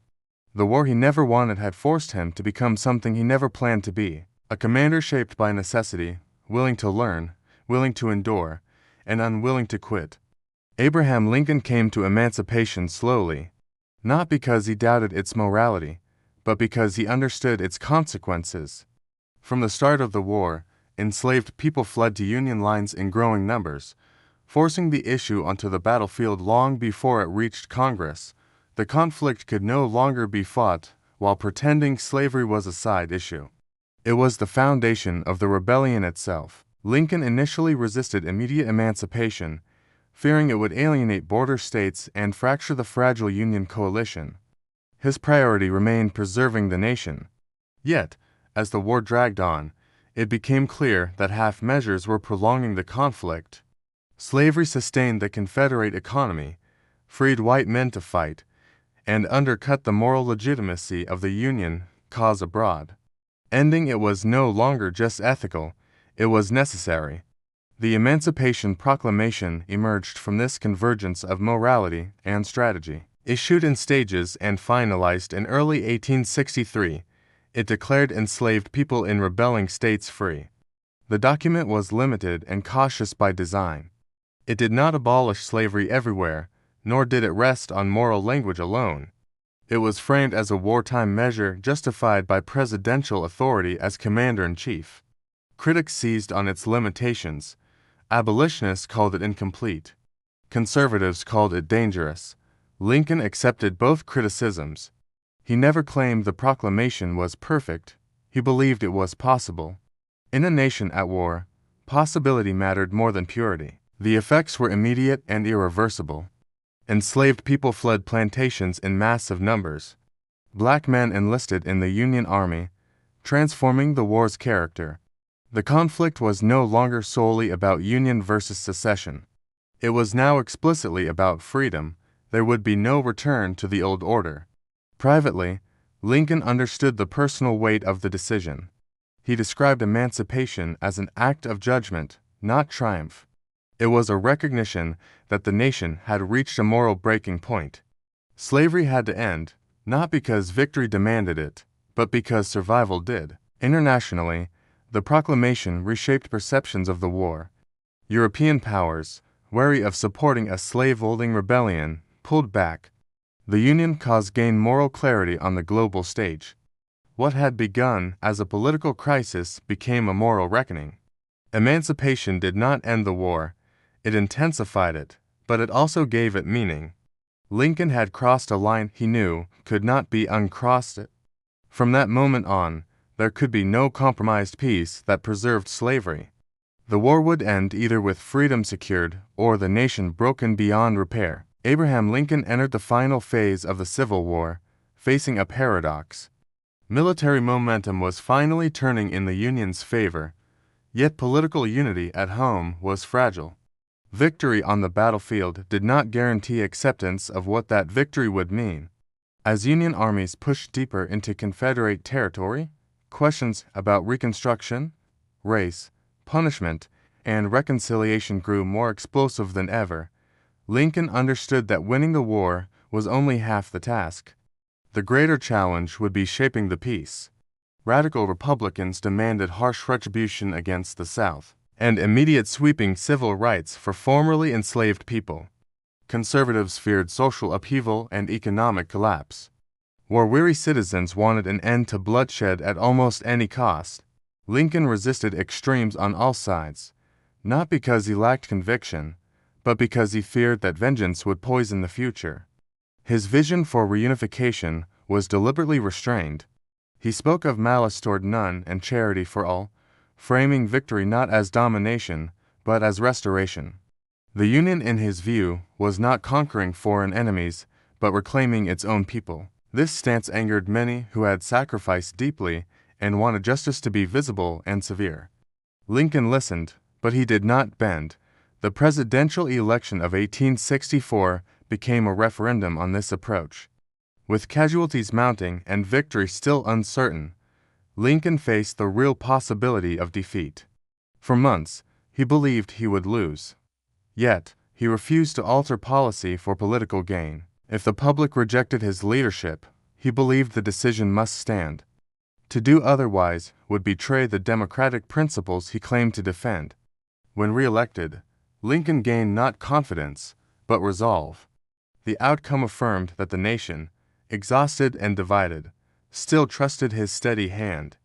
The war he never wanted had forced him to become something he never planned to be, a commander shaped by necessity, willing to learn, willing to endure, and unwilling to quit. Abraham Lincoln came to emancipation slowly, not because he doubted its morality, but because he understood its consequences. From the start of the war, enslaved people fled to Union lines in growing numbers, forcing the issue onto the battlefield long before it reached Congress. The conflict could no longer be fought while pretending slavery was a side issue. It was the foundation of the rebellion itself. Lincoln initially resisted immediate emancipation, fearing it would alienate border states and fracture the fragile Union coalition. His priority remained preserving the nation. Yet, as the war dragged on, it became clear that half measures were prolonging the conflict. Slavery sustained the Confederate economy, freed white men to fight, and undercut the moral legitimacy of the Union cause abroad. Ending it was no longer just ethical, it was necessary. The Emancipation Proclamation emerged from this convergence of morality and strategy. Issued in stages and finalized in early 1863, it declared enslaved people in rebelling states free. The document was limited and cautious by design. It did not abolish slavery everywhere, nor did it rest on moral language alone. It was framed as a wartime measure justified by presidential authority as commander-in-chief. Critics seized on its limitations. Abolitionists called it incomplete. Conservatives called it dangerous. Lincoln accepted both criticisms. He never claimed the proclamation was perfect. He believed it was possible. In a nation at war, possibility mattered more than purity. The effects were immediate and irreversible. Enslaved people fled plantations in massive numbers. Black men enlisted in the Union Army, transforming the war's character. The conflict was no longer solely about Union versus secession. It was now explicitly about freedom. There would be no return to the old order. Privately, Lincoln understood the personal weight of the decision. He described emancipation as an act of judgment, not triumph. It was a recognition that the nation had reached a moral breaking point. Slavery had to end, not because victory demanded it, but because survival did. Internationally, the proclamation reshaped perceptions of the war. European powers, wary of supporting a slave-holding rebellion, pulled back. The Union cause gained moral clarity on the global stage. What had begun as a political crisis became a moral reckoning. Emancipation did not end the war. It intensified it, but it also gave it meaning. Lincoln had crossed a line he knew could not be uncrossed. From that moment on, there could be no compromised peace that preserved slavery. The war would end either with freedom secured or the nation broken beyond repair. Abraham Lincoln entered the final phase of the Civil War, facing a paradox. Military momentum was finally turning in the Union's favor, yet political unity at home was fragile. Victory on the battlefield did not guarantee acceptance of what that victory would mean. As Union armies pushed deeper into Confederate territory, questions about Reconstruction, race, punishment, and reconciliation grew more explosive than ever. Lincoln understood that winning the war was only half the task. The greater challenge would be shaping the peace. Radical Republicans demanded harsh retribution against the South, and immediate sweeping civil rights for formerly enslaved people. Conservatives feared social upheaval and economic collapse. War-weary citizens wanted an end to bloodshed at almost any cost. Lincoln resisted extremes on all sides, not because he lacked conviction, but because he feared that vengeance would poison the future. His vision for reunification was deliberately restrained. He spoke of malice toward none and charity for all, framing victory not as domination, but as restoration. The Union, in his view, was not conquering foreign enemies, but reclaiming its own people. This stance angered many who had sacrificed deeply and wanted justice to be visible and severe. Lincoln listened, but he did not bend. The presidential election of 1864 became a referendum on this approach. With casualties mounting and victory still uncertain, Lincoln faced the real possibility of defeat. For months, he believed he would lose. Yet, he refused to alter policy for political gain. If the public rejected his leadership, he believed the decision must stand. To do otherwise would betray the democratic principles he claimed to defend. When re-elected, Lincoln gained not confidence, but resolve. The outcome affirmed that the nation, exhausted and divided, still trusted his steady hand.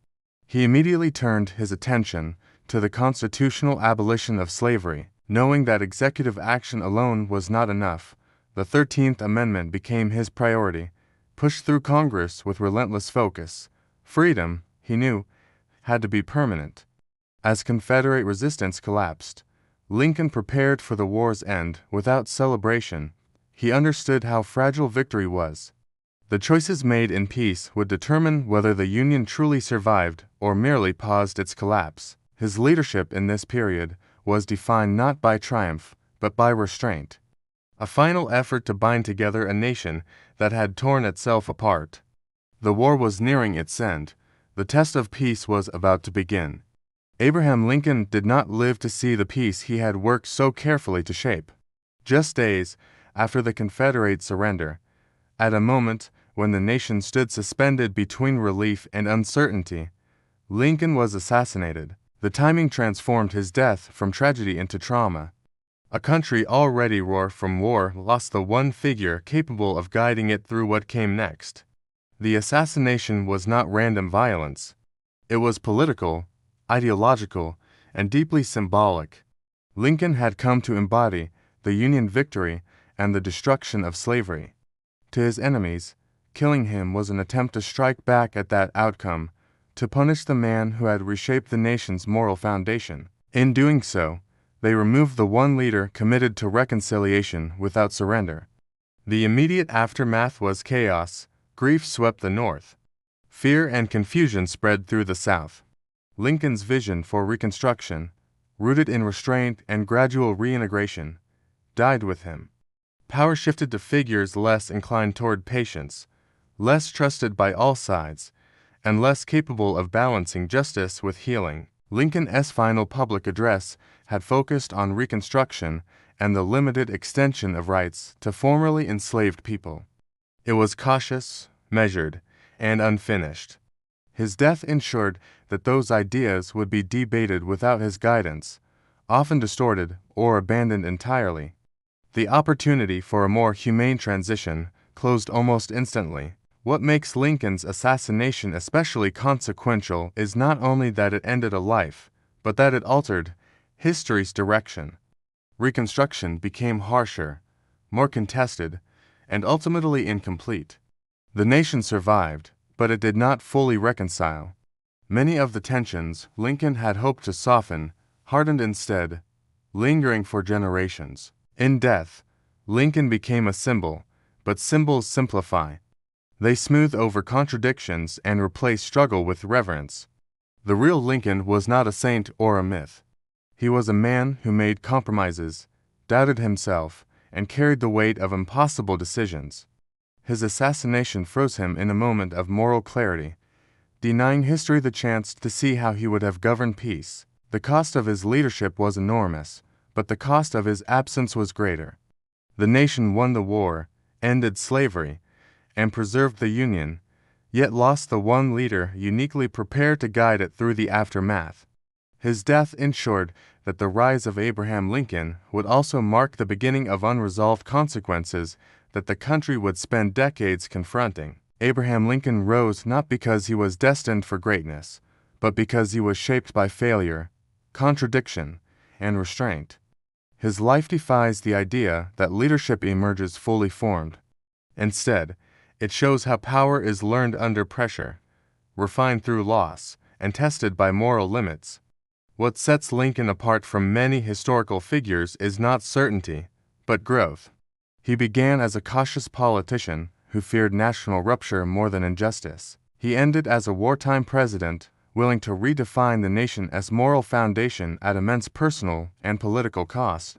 He immediately turned his attention to the constitutional abolition of slavery. Knowing that executive action alone was not enough, the 13th Amendment became his priority, pushed through Congress with relentless focus. Freedom, he knew, had to be permanent. As Confederate resistance collapsed, Lincoln prepared for the war's end without celebration. He understood how fragile victory was. The choices made in peace would determine whether the Union truly survived or merely paused its collapse. His leadership in this period was defined not by triumph, but by restraint. A final effort to bind together a nation that had torn itself apart. The war was nearing its end. The test of peace was about to begin. Abraham Lincoln did not live to see the peace he had worked so carefully to shape. Just days after the Confederate surrender, at a moment when the nation stood suspended between relief and uncertainty, Lincoln was assassinated. The timing transformed his death from tragedy into trauma. A country already roared from war lost the one figure capable of guiding it through what came next. The assassination was not random violence. It was political, ideological, and deeply symbolic. Lincoln had come to embody the Union victory and the destruction of slavery. To his enemies, killing him was an attempt to strike back at that outcome, to punish the man who had reshaped the nation's moral foundation. In doing so, they removed the one leader committed to reconciliation without surrender. The immediate aftermath was chaos. Grief swept the North. Fear and confusion spread through the South. Lincoln's vision for Reconstruction, rooted in restraint and gradual reintegration, died with him. Power shifted to figures less inclined toward patience, less trusted by all sides, and less capable of balancing justice with healing. Lincoln's final public address had focused on Reconstruction and the limited extension of rights to formerly enslaved people. It was cautious, measured, and unfinished. His death ensured that those ideas would be debated without his guidance, often distorted or abandoned entirely. The opportunity for a more humane transition closed almost instantly. What makes Lincoln's assassination especially consequential is not only that it ended a life, but that it altered history's direction. Reconstruction became harsher, more contested, and ultimately incomplete. The nation survived, but it did not fully reconcile. Many of the tensions Lincoln had hoped to soften hardened instead, lingering for generations. In death, Lincoln became a symbol, but symbols simplify. They smooth over contradictions and replace struggle with reverence. The real Lincoln was not a saint or a myth. He was a man who made compromises, doubted himself, and carried the weight of impossible decisions. His assassination froze him in a moment of moral clarity, denying history the chance to see how he would have governed peace. The cost of his leadership was enormous, but the cost of his absence was greater. The nation won the war, ended slavery, and preserved the Union, yet lost the one leader uniquely prepared to guide it through the aftermath. His death ensured that the rise of Abraham Lincoln would also mark the beginning of unresolved consequences that the country would spend decades confronting. Abraham Lincoln rose not because he was destined for greatness, but because he was shaped by failure, contradiction, and restraint. His life defies the idea that leadership emerges fully formed. Instead, it shows how power is learned under pressure, refined through loss, and tested by moral limits. What sets Lincoln apart from many historical figures is not certainty, but growth. He began as a cautious politician who feared national rupture more than injustice. He ended as a wartime president, willing to redefine the nation as moral foundation at immense personal and political cost.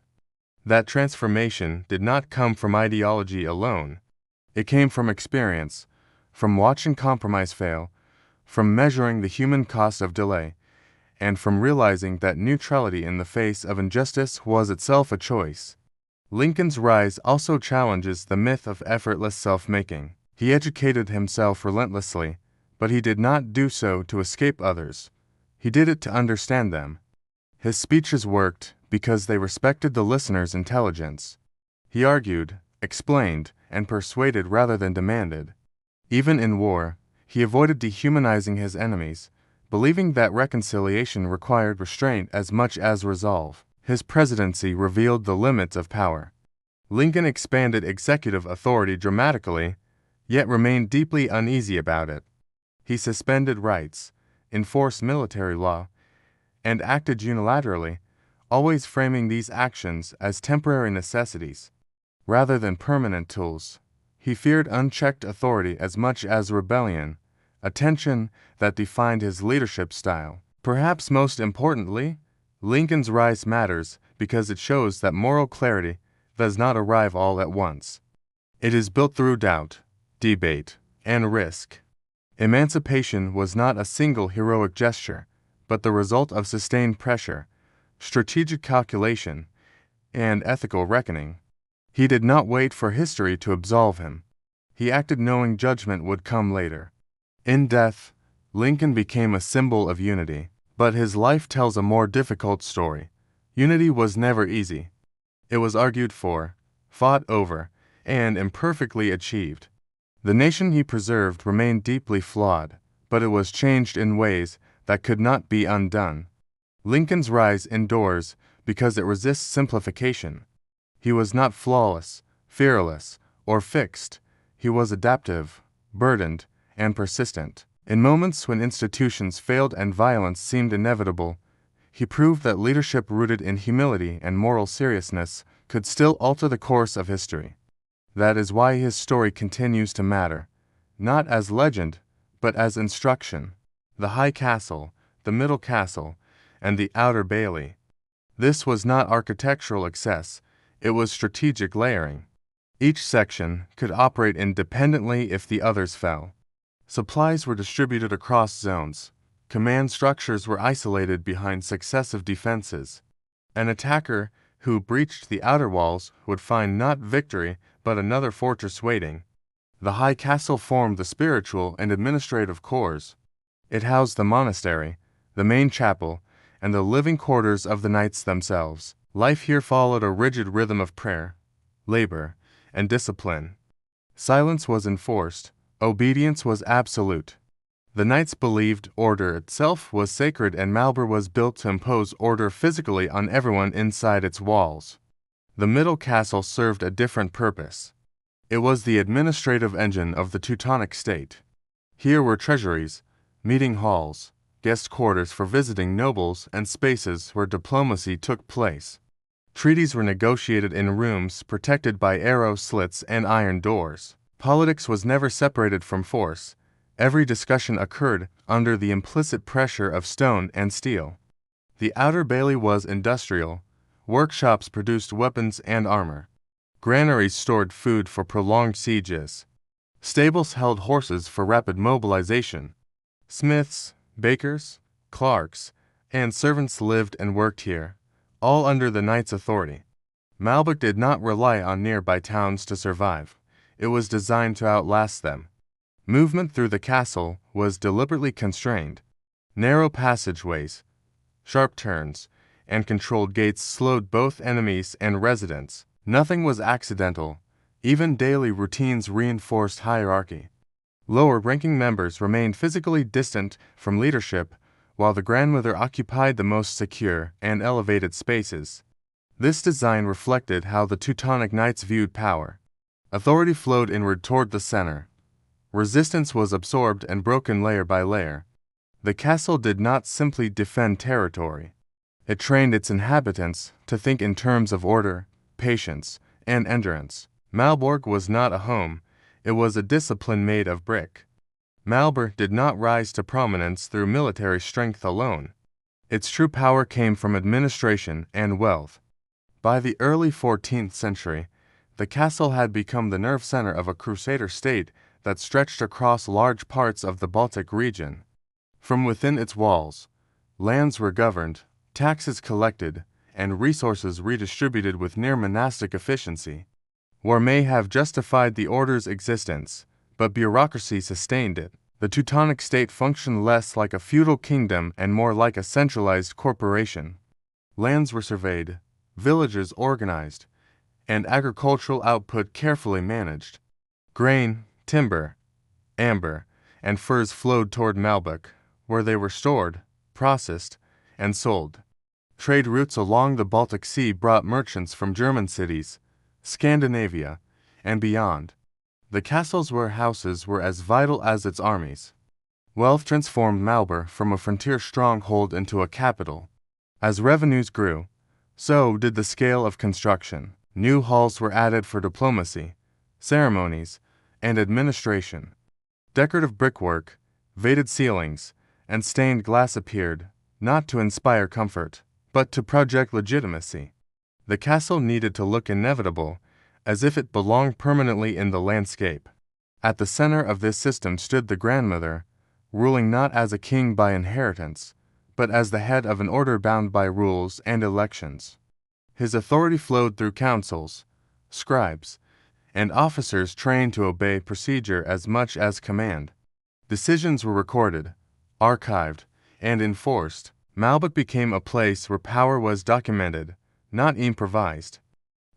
That transformation did not come from ideology alone. It came from experience, from watching compromise fail, from measuring the human cost of delay, and from realizing that neutrality in the face of injustice was itself a choice. Lincoln's rise also challenges the myth of effortless self-making. He educated himself relentlessly, but he did not do so to escape others. He did it to understand them. His speeches worked because they respected the listener's intelligence. He argued, explained, and persuaded rather than demanded. Even in war, he avoided dehumanizing his enemies, believing that reconciliation required restraint as much as resolve. His presidency revealed the limits of power. Lincoln expanded executive authority dramatically, yet remained deeply uneasy about it. He suspended rights, enforced military law, and acted unilaterally, always framing these actions as temporary necessities, rather than permanent tools. He feared unchecked authority as much as rebellion, a tension that defined his leadership style. Perhaps most importantly, Lincoln's rise matters because it shows that moral clarity does not arrive all at once. It is built through doubt, debate, and risk. Emancipation was not a single heroic gesture, but the result of sustained pressure, strategic calculation, and ethical reckoning. He did not wait for history to absolve him. He acted knowing judgment would come later. In death, Lincoln became a symbol of unity, but his life tells a more difficult story. Unity was never easy. It was argued for, fought over, and imperfectly achieved. The nation he preserved remained deeply flawed, but it was changed in ways that could not be undone. Lincoln's rise endures because it resists simplification. He was not flawless, fearless, or fixed. He was adaptive, burdened, and persistent. In moments when institutions failed and violence seemed inevitable, he proved that leadership rooted in humility and moral seriousness could still alter the course of history. That is why his story continues to matter, not as legend, but as instruction. The High Castle, the Middle Castle, and the Outer Bailey. This was not architectural excess, it was strategic layering. Each section could operate independently if the others fell. Supplies were distributed across zones. Command structures were isolated behind successive defenses. An attacker who breached the outer walls would find not victory but another fortress waiting. The High Castle formed the spiritual and administrative cores. It housed the monastery, the main chapel, and the living quarters of the knights themselves. Life here followed a rigid rhythm of prayer, labor, and discipline. Silence was enforced, obedience was absolute. The knights believed order itself was sacred, and Malbork was built to impose order physically on everyone inside its walls. The Middle Castle served a different purpose. It was the administrative engine of the Teutonic state. Here were treasuries, meeting halls, guest quarters for visiting nobles, and spaces where diplomacy took place. Treaties were negotiated in rooms protected by arrow slits and iron doors. Politics was never separated from force. Every discussion occurred under the implicit pressure of stone and steel. The Outer Bailey was industrial. Workshops produced weapons and armor. Granaries stored food for prolonged sieges. Stables held horses for rapid mobilization. Smiths, bakers, clerks, and servants lived and worked here, all under the knight's authority. Malbork did not rely on nearby towns to survive. It was designed to outlast them. Movement through the castle was deliberately constrained. Narrow passageways, sharp turns, and controlled gates slowed both enemies and residents. Nothing was accidental. Even daily routines reinforced hierarchy. Lower-ranking members remained physically distant from leadership, while the grandmother occupied the most secure and elevated spaces. This design reflected how the Teutonic Knights viewed power. Authority flowed inward toward the center. Resistance was absorbed and broken layer by layer. The castle did not simply defend territory. It trained its inhabitants to think in terms of order, patience, and endurance. Malbork was not a home, it was a discipline made of brick. Malbork did not rise to prominence through military strength alone. Its true power came from administration and wealth. By the early 14th century, the castle had become the nerve center of a crusader state that stretched across large parts of the Baltic region. From within its walls, lands were governed, taxes collected, and resources redistributed with near monastic efficiency. War may have justified the order's existence, but bureaucracy sustained it. The Teutonic state functioned less like a feudal kingdom and more like a centralized corporation. Lands were surveyed, villages organized, and agricultural output carefully managed. Grain, timber, amber, and furs flowed toward Malbork, where they were stored, processed, and sold. Trade routes along the Baltic Sea brought merchants from German cities, Scandinavia, and beyond. The castle's warehouses were as vital as its armies. Wealth transformed Malbork from a frontier stronghold into a capital. As revenues grew, so did the scale of construction. New halls were added for diplomacy, ceremonies, and administration. Decorative brickwork, veinted ceilings, and stained glass appeared, not to inspire comfort, but to project legitimacy. The castle needed to look inevitable, as if it belonged permanently in the landscape. At the center of this system stood the grandmother, ruling not as a king by inheritance, but as the head of an order bound by rules and elections. His authority flowed through councils, scribes, and officers trained to obey procedure as much as command. Decisions were recorded, archived, and enforced. Malbork became a place where power was documented, not improvised.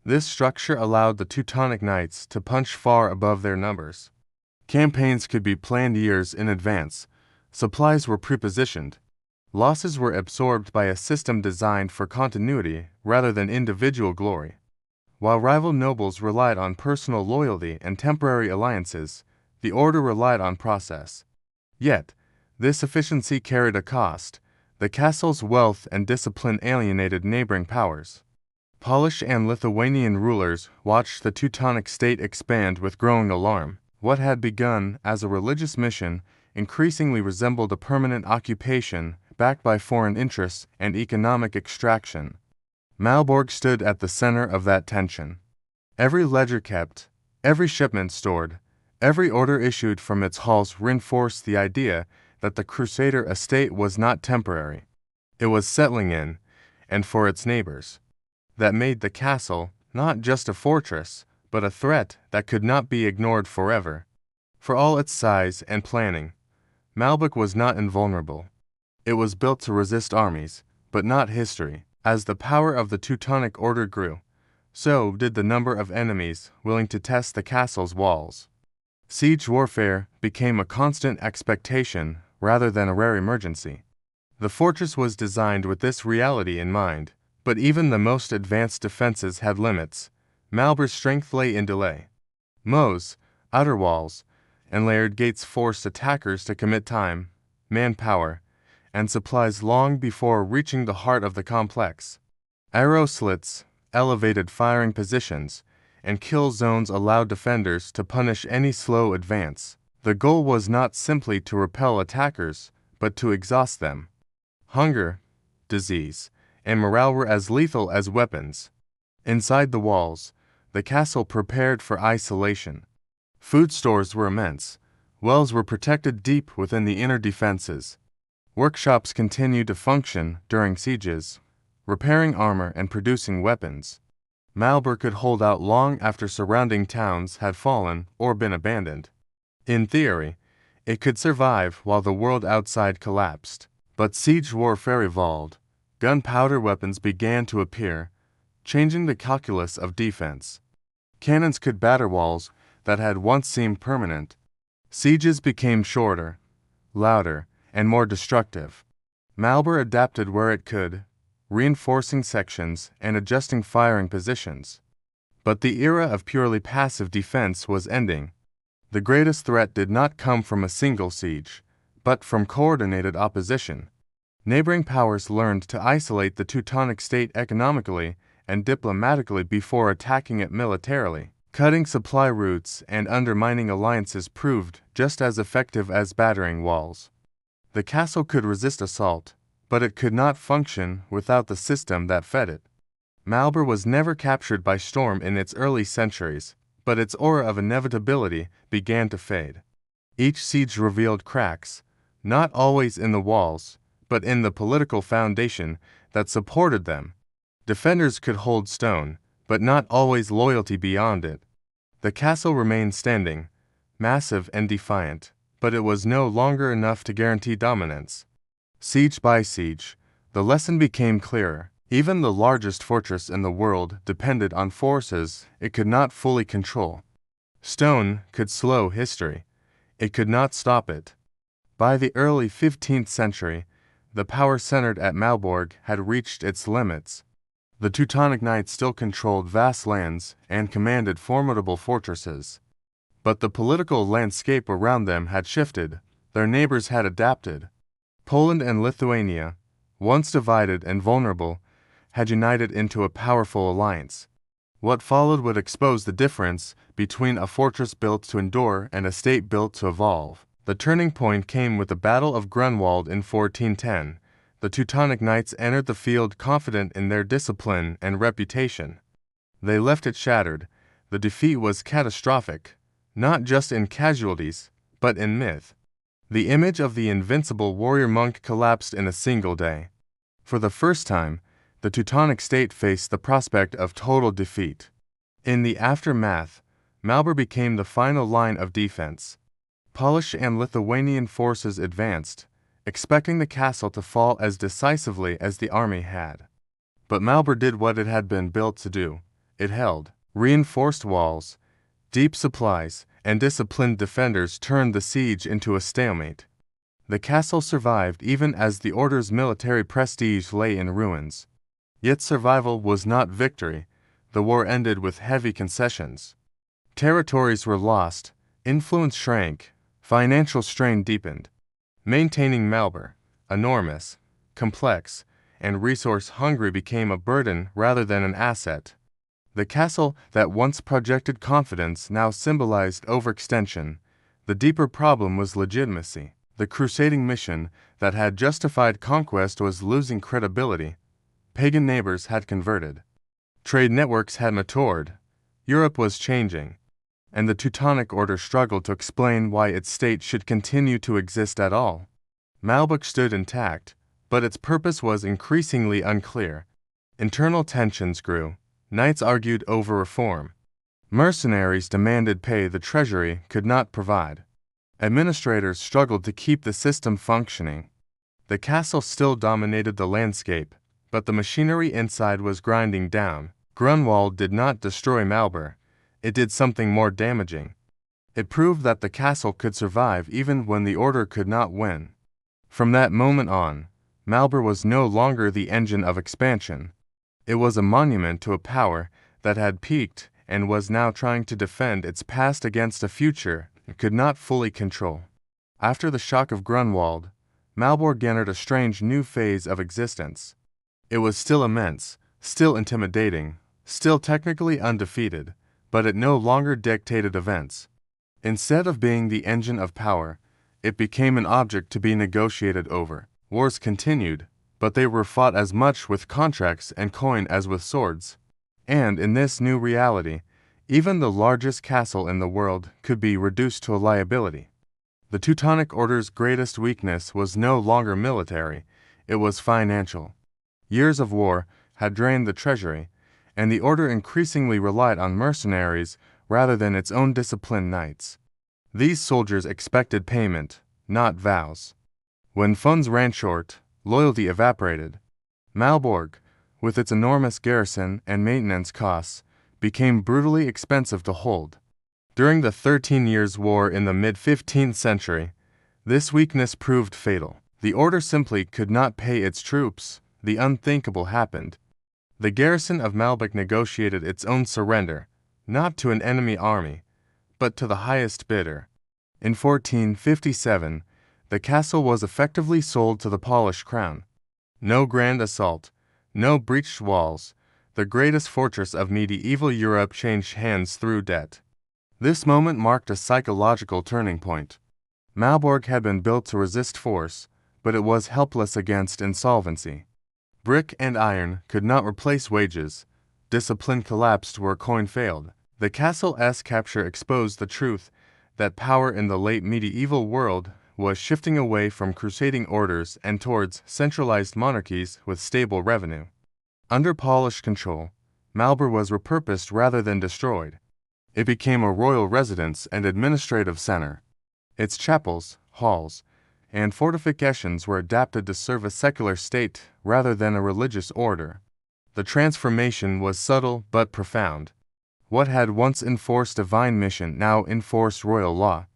This structure allowed the Teutonic Knights to punch far above their numbers. Campaigns could be planned years in advance, supplies were prepositioned, losses were absorbed by a system designed for continuity rather than individual glory. While rival nobles relied on personal loyalty and temporary alliances, the order relied on process. Yet, this efficiency carried a cost. The castle's wealth and discipline alienated neighboring powers. Polish and Lithuanian rulers watched the Teutonic state expand with growing alarm. What had begun as a religious mission increasingly resembled a permanent occupation backed by foreign interests and economic extraction. Malbork stood at the center of that tension. Every ledger kept, every shipment stored, every order issued from its halls reinforced the idea that the Crusader estate was not temporary. It was settling in, and for its neighbors. That made the castle not just a fortress, but a threat that could not be ignored forever. For all its size and planning, Malbork was not invulnerable. It was built to resist armies, but not history. As the power of the Teutonic Order grew, so did the number of enemies willing to test the castle's walls. Siege warfare became a constant expectation rather than a rare emergency. The fortress was designed with this reality in mind, but even the most advanced defenses had limits. Malbork's strength lay in delay. Moats, outer walls, and layered gates forced attackers to commit time, manpower, and supplies long before reaching the heart of the complex. Arrow slits, elevated firing positions, and kill zones allowed defenders to punish any slow advance. The goal was not simply to repel attackers, but to exhaust them. Hunger, disease, and morale were as lethal as weapons. Inside the walls, the castle prepared for isolation. Food stores were immense. Wells were protected deep within the inner defenses. Workshops continued to function during sieges, repairing armor and producing weapons. Malbork could hold out long after surrounding towns had fallen or been abandoned. In theory, it could survive while the world outside collapsed. But siege warfare evolved. Gunpowder weapons began to appear, changing the calculus of defense. Cannons could batter walls that had once seemed permanent. Sieges became shorter, louder, and more destructive. Malbork adapted where it could, reinforcing sections and adjusting firing positions. But the era of purely passive defense was ending. The greatest threat did not come from a single siege, but from coordinated opposition. Neighboring powers learned to isolate the Teutonic state economically and diplomatically before attacking it militarily. Cutting supply routes and undermining alliances proved just as effective as battering walls. The castle could resist assault, but it could not function without the system that fed it. Malbork was never captured by storm in its early centuries, but its aura of inevitability began to fade. Each siege revealed cracks, not always in the walls, but in the political foundation that supported them. Defenders could hold stone, but not always loyalty beyond it. The castle remained standing, massive and defiant, but it was no longer enough to guarantee dominance. Siege by siege, the lesson became clearer. Even the largest fortress in the world depended on forces it could not fully control. Stone could slow history. It could not stop it. By the early 15th century, the power centered at Malbork had reached its limits. The Teutonic Knights still controlled vast lands and commanded formidable fortresses. But the political landscape around them had shifted. Their neighbors had adapted. Poland and Lithuania, once divided and vulnerable, had united into a powerful alliance. What followed would expose the difference between a fortress built to endure and a state built to evolve. The turning point came with the Battle of Grunwald in 1410. The Teutonic Knights entered the field confident in their discipline and reputation. They left it shattered. The defeat was catastrophic, not just in casualties, but in myth. The image of the invincible warrior monk collapsed in a single day. For the first time, the Teutonic state faced the prospect of total defeat. In the aftermath, Malbork became the final line of defense. Polish and Lithuanian forces advanced, expecting the castle to fall as decisively as the army had. But Malbork did what it had been built to do. It held. Reinforced walls, deep supplies, and disciplined defenders turned the siege into a stalemate. The castle survived even as the order's military prestige lay in ruins. Yet survival was not victory. The war ended with heavy concessions. Territories were lost, influence shrank, financial strain deepened. Maintaining Malbork, enormous, complex, and resource-hungry, became a burden rather than an asset. The castle that once projected confidence now symbolized overextension. The deeper problem was legitimacy. The crusading mission that had justified conquest was losing credibility. Pagan neighbors had converted. Trade networks had matured. Europe was changing. And the Teutonic Order struggled to explain why its state should continue to exist at all. Malbork stood intact, but its purpose was increasingly unclear. Internal tensions grew. Knights argued over reform. Mercenaries demanded pay the treasury could not provide. Administrators struggled to keep the system functioning. The castle still dominated the landscape, but the machinery inside was grinding down. Grunwald did not destroy Malbork. It did something more damaging. It proved that the castle could survive even when the order could not win. From that moment on, Malbork was no longer the engine of expansion. It was a monument to a power that had peaked and was now trying to defend its past against a future it could not fully control. After the shock of Grunwald, Malbork entered a strange new phase of existence. It was still immense, still intimidating, still technically undefeated, but it no longer dictated events. Instead of being the engine of power, it became an object to be negotiated over. Wars continued, but they were fought as much with contracts and coin as with swords. And in this new reality, even the largest castle in the world could be reduced to a liability. The Teutonic Order's greatest weakness was no longer military, it was financial. Years of war had drained the treasury, and the order increasingly relied on mercenaries rather than its own disciplined knights. These soldiers expected payment, not vows. When funds ran short, loyalty evaporated. Malbork, with its enormous garrison and maintenance costs, became brutally expensive to hold. During the 13 Years' War in the mid-15th century, this weakness proved fatal. The order simply could not pay its troops. The unthinkable happened. The garrison of Malbork negotiated its own surrender, not to an enemy army, but to the highest bidder. In 1457, the castle was effectively sold to the Polish crown. No grand assault, no breached walls. The greatest fortress of medieval Europe changed hands through debt. This moment marked a psychological turning point. Malbork had been built to resist force, but it was helpless against insolvency. Brick and iron could not replace wages. Discipline collapsed where coin failed. The castle's capture exposed the truth that power in the late medieval world was shifting away from crusading orders and towards centralized monarchies with stable revenue. Under Polish control, Malbork was repurposed rather than destroyed. It became a royal residence and administrative center. Its chapels, halls, and fortifications were adapted to serve a secular state rather than a religious order. The transformation was subtle but profound. What had once enforced divine mission now enforced royal law.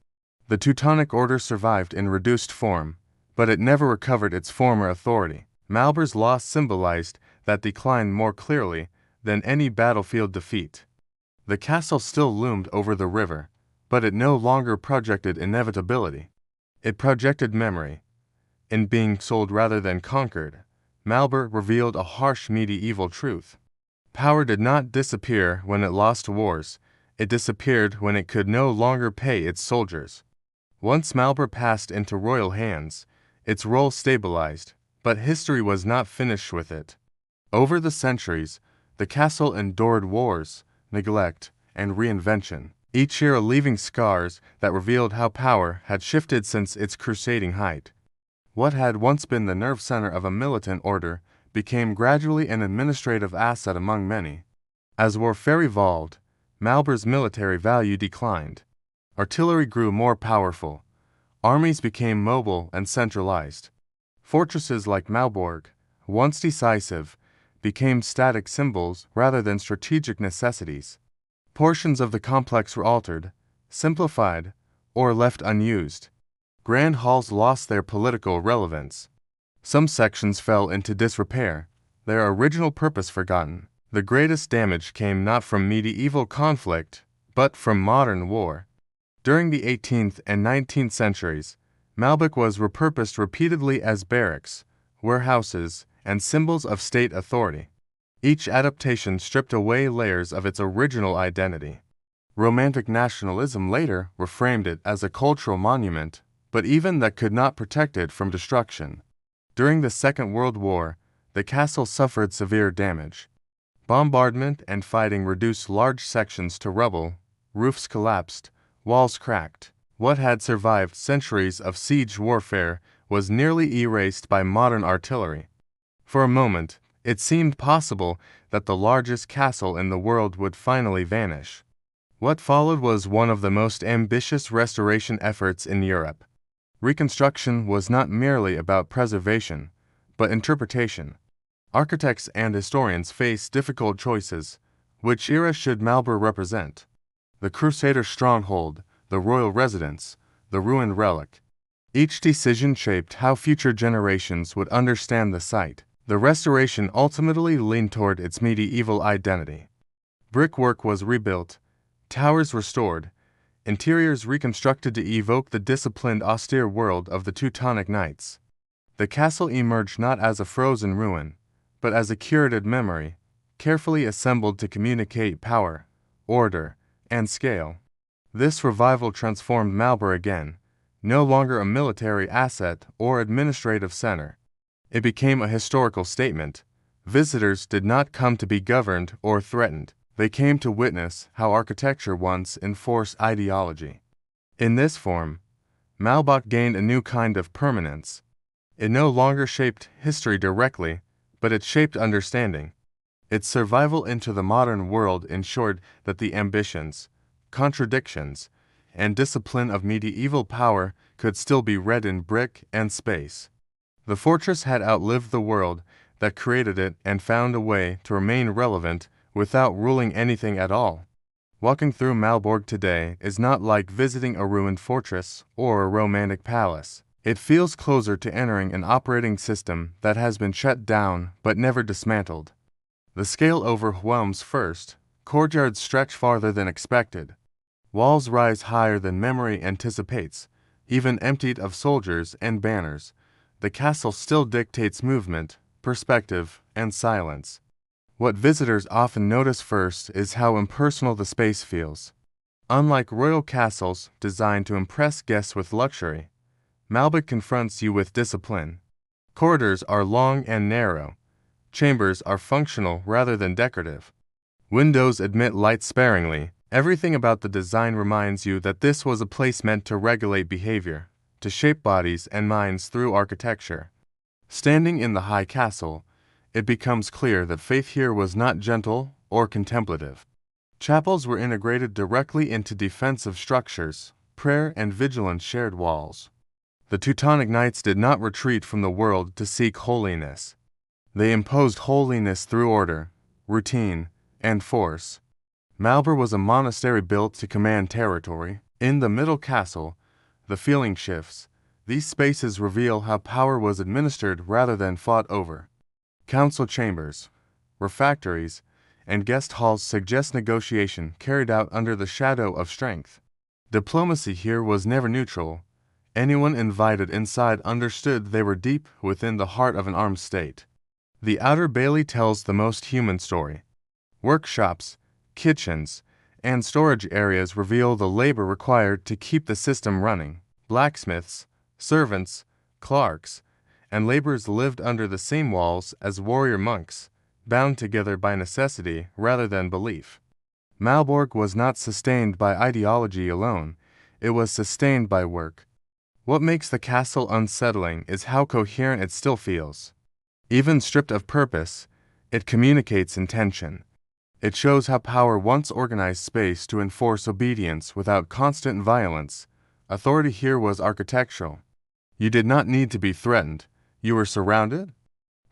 The Teutonic Order survived in reduced form, but it never recovered its former authority. Malbork's loss symbolized that decline more clearly than any battlefield defeat. The castle still loomed over the river, but it no longer projected inevitability. It projected memory. In being sold rather than conquered, Malbork revealed a harsh medieval truth. Power did not disappear when it lost wars, it disappeared when it could no longer pay its soldiers. Once Malbork passed into royal hands, its role stabilized, but history was not finished with it. Over the centuries, the castle endured wars, neglect, and reinvention, each era leaving scars that revealed how power had shifted since its crusading height. What had once been the nerve center of a militant order became gradually an administrative asset among many. As warfare evolved, Malbork's military value declined. Artillery grew more powerful. Armies became mobile and centralized. Fortresses like Malbork, once decisive, became static symbols rather than strategic necessities. Portions of the complex were altered, simplified, or left unused. Grand halls lost their political relevance. Some sections fell into disrepair, their original purpose forgotten. The greatest damage came not from medieval conflict, but from modern war. During the 18th and 19th centuries, Malbork was repurposed repeatedly as barracks, warehouses, and symbols of state authority. Each adaptation stripped away layers of its original identity. Romantic nationalism later reframed it as a cultural monument, but even that could not protect it from destruction. During the Second World War, the castle suffered severe damage. Bombardment and fighting reduced large sections to rubble, roofs collapsed, walls cracked. What had survived centuries of siege warfare was nearly erased by modern artillery. For a moment, it seemed possible that the largest castle in the world would finally vanish. What followed was one of the most ambitious restoration efforts in Europe. Reconstruction was not merely about preservation, but interpretation. Architects and historians faced difficult choices. Which era should Malbork represent? The Crusader stronghold, the royal residence, the ruined relic. Each decision shaped how future generations would understand the site. The restoration ultimately leaned toward its medieval identity. Brickwork was rebuilt, towers restored, interiors reconstructed to evoke the disciplined, austere world of the Teutonic Knights. The castle emerged not as a frozen ruin, but as a curated memory, carefully assembled to communicate power, order, and scale. This revival transformed Malbork again, no longer a military asset or administrative center. It became a historical statement. Visitors did not come to be governed or threatened. They came to witness how architecture once enforced ideology. In this form, Malbork gained a new kind of permanence. It no longer shaped history directly, but it shaped understanding. Its survival into the modern world ensured that the ambitions, contradictions, and discipline of medieval power could still be read in brick and space. The fortress had outlived the world that created it and found a way to remain relevant without ruling anything at all. Walking through Malbork today is not like visiting a ruined fortress or a romantic palace. It feels closer to entering an operating system that has been shut down but never dismantled. The scale overwhelms first. Courtyards stretch farther than expected. Walls rise higher than memory anticipates. Even emptied of soldiers and banners, the castle still dictates movement, perspective, and silence. What visitors often notice first is how impersonal the space feels. Unlike royal castles designed to impress guests with luxury, Malbork confronts you with discipline. Corridors are long and narrow. Chambers are functional rather than decorative. Windows admit light sparingly. Everything about the design reminds you that this was a place meant to regulate behavior, to shape bodies and minds through architecture. Standing in the high castle, it becomes clear that faith here was not gentle or contemplative. Chapels were integrated directly into defensive structures, prayer and vigilance shared walls. The Teutonic Knights did not retreat from the world to seek holiness. They imposed holiness through order, routine, and force. Malbork was a monastery built to command territory. In the middle castle, the feeling shifts. These spaces reveal how power was administered rather than fought over. Council chambers, refectories, and guest halls suggest negotiation carried out under the shadow of strength. Diplomacy here was never neutral. Anyone invited inside understood they were deep within the heart of an armed state. The outer bailey tells the most human story. Workshops, kitchens, and storage areas reveal the labor required to keep the system running. Blacksmiths, servants, clerks, and laborers lived under the same walls as warrior monks, bound together by necessity rather than belief. Malbork was not sustained by ideology alone, it was sustained by work. What makes the castle unsettling is how coherent it still feels. Even stripped of purpose, it communicates intention. It shows how power once organized space to enforce obedience without constant violence. Authority here was architectural. You did not need to be threatened. You were surrounded?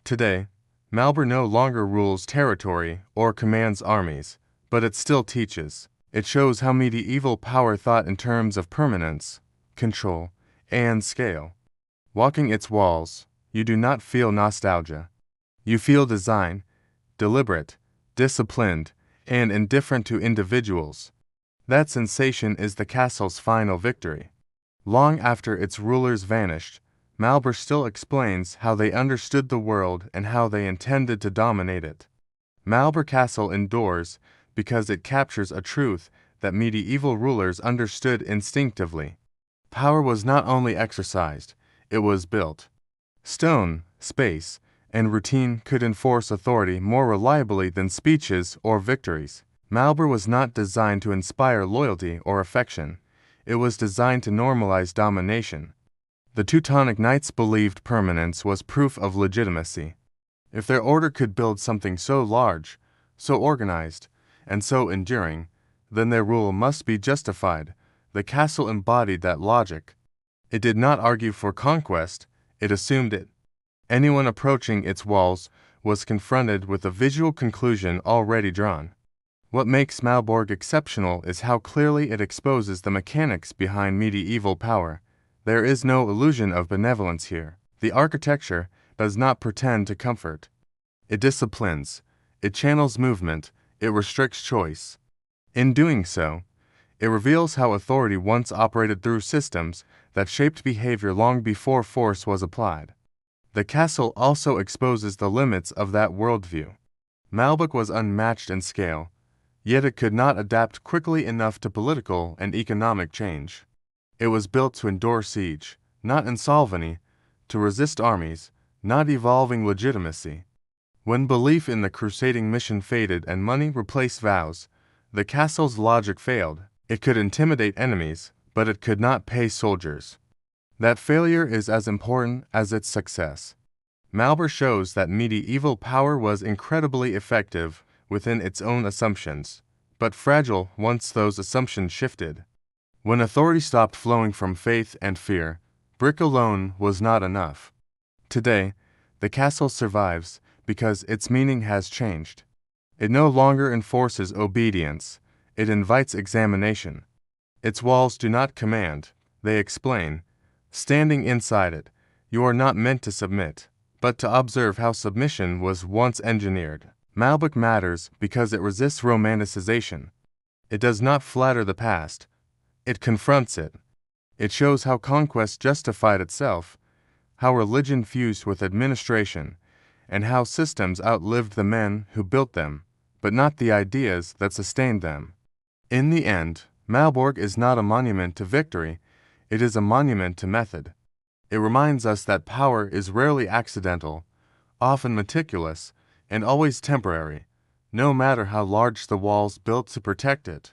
Today, Malbork no longer rules territory or commands armies, but it still teaches. It shows how medieval power thought in terms of permanence, control, and scale. Walking its walls, you do not feel nostalgia. You feel design, deliberate, disciplined, and indifferent to individuals. That sensation is the castle's final victory. Long after its rulers vanished, Malbork still explains how they understood the world and how they intended to dominate it. Malbork Castle endures because it captures a truth that medieval rulers understood instinctively. Power was not only exercised, it was built. Stone, space, and routine could enforce authority more reliably than speeches or victories. Malbork was not designed to inspire loyalty or affection. It was designed to normalize domination. The Teutonic Knights believed permanence was proof of legitimacy. If their order could build something so large, so organized, and so enduring, then their rule must be justified. The castle embodied that logic. It did not argue for conquest, it assumed it. Anyone approaching its walls was confronted with a visual conclusion already drawn. What makes Malbork exceptional is how clearly it exposes the mechanics behind medieval power. There is no illusion of benevolence here. The architecture does not pretend to comfort. It disciplines, it channels movement, it restricts choice. In doing so, it reveals how authority once operated through systems that shaped behavior long before force was applied. The castle also exposes the limits of that worldview. Malbork was unmatched in scale, yet it could not adapt quickly enough to political and economic change. It was built to endure siege, not insolvency, to resist armies, not evolving legitimacy. When belief in the crusading mission faded and money replaced vows, the castle's logic failed. It could intimidate enemies, but it could not pay soldiers. That failure is as important as its success. Malbork shows that medieval power was incredibly effective within its own assumptions, but fragile once those assumptions shifted. When authority stopped flowing from faith and fear, brick alone was not enough. Today, the castle survives because its meaning has changed. It no longer enforces obedience, it invites examination. Its walls do not command, they explain. Standing inside it, you are not meant to submit, but to observe how submission was once engineered. Malbork matters because it resists romanticization. It does not flatter the past, it confronts it. It shows how conquest justified itself, how religion fused with administration, and how systems outlived the men who built them, but not the ideas that sustained them. In the end, Malbork is not a monument to victory, it is a monument to method. It reminds us that power is rarely accidental, often meticulous, and always temporary, no matter how large the walls built to protect it.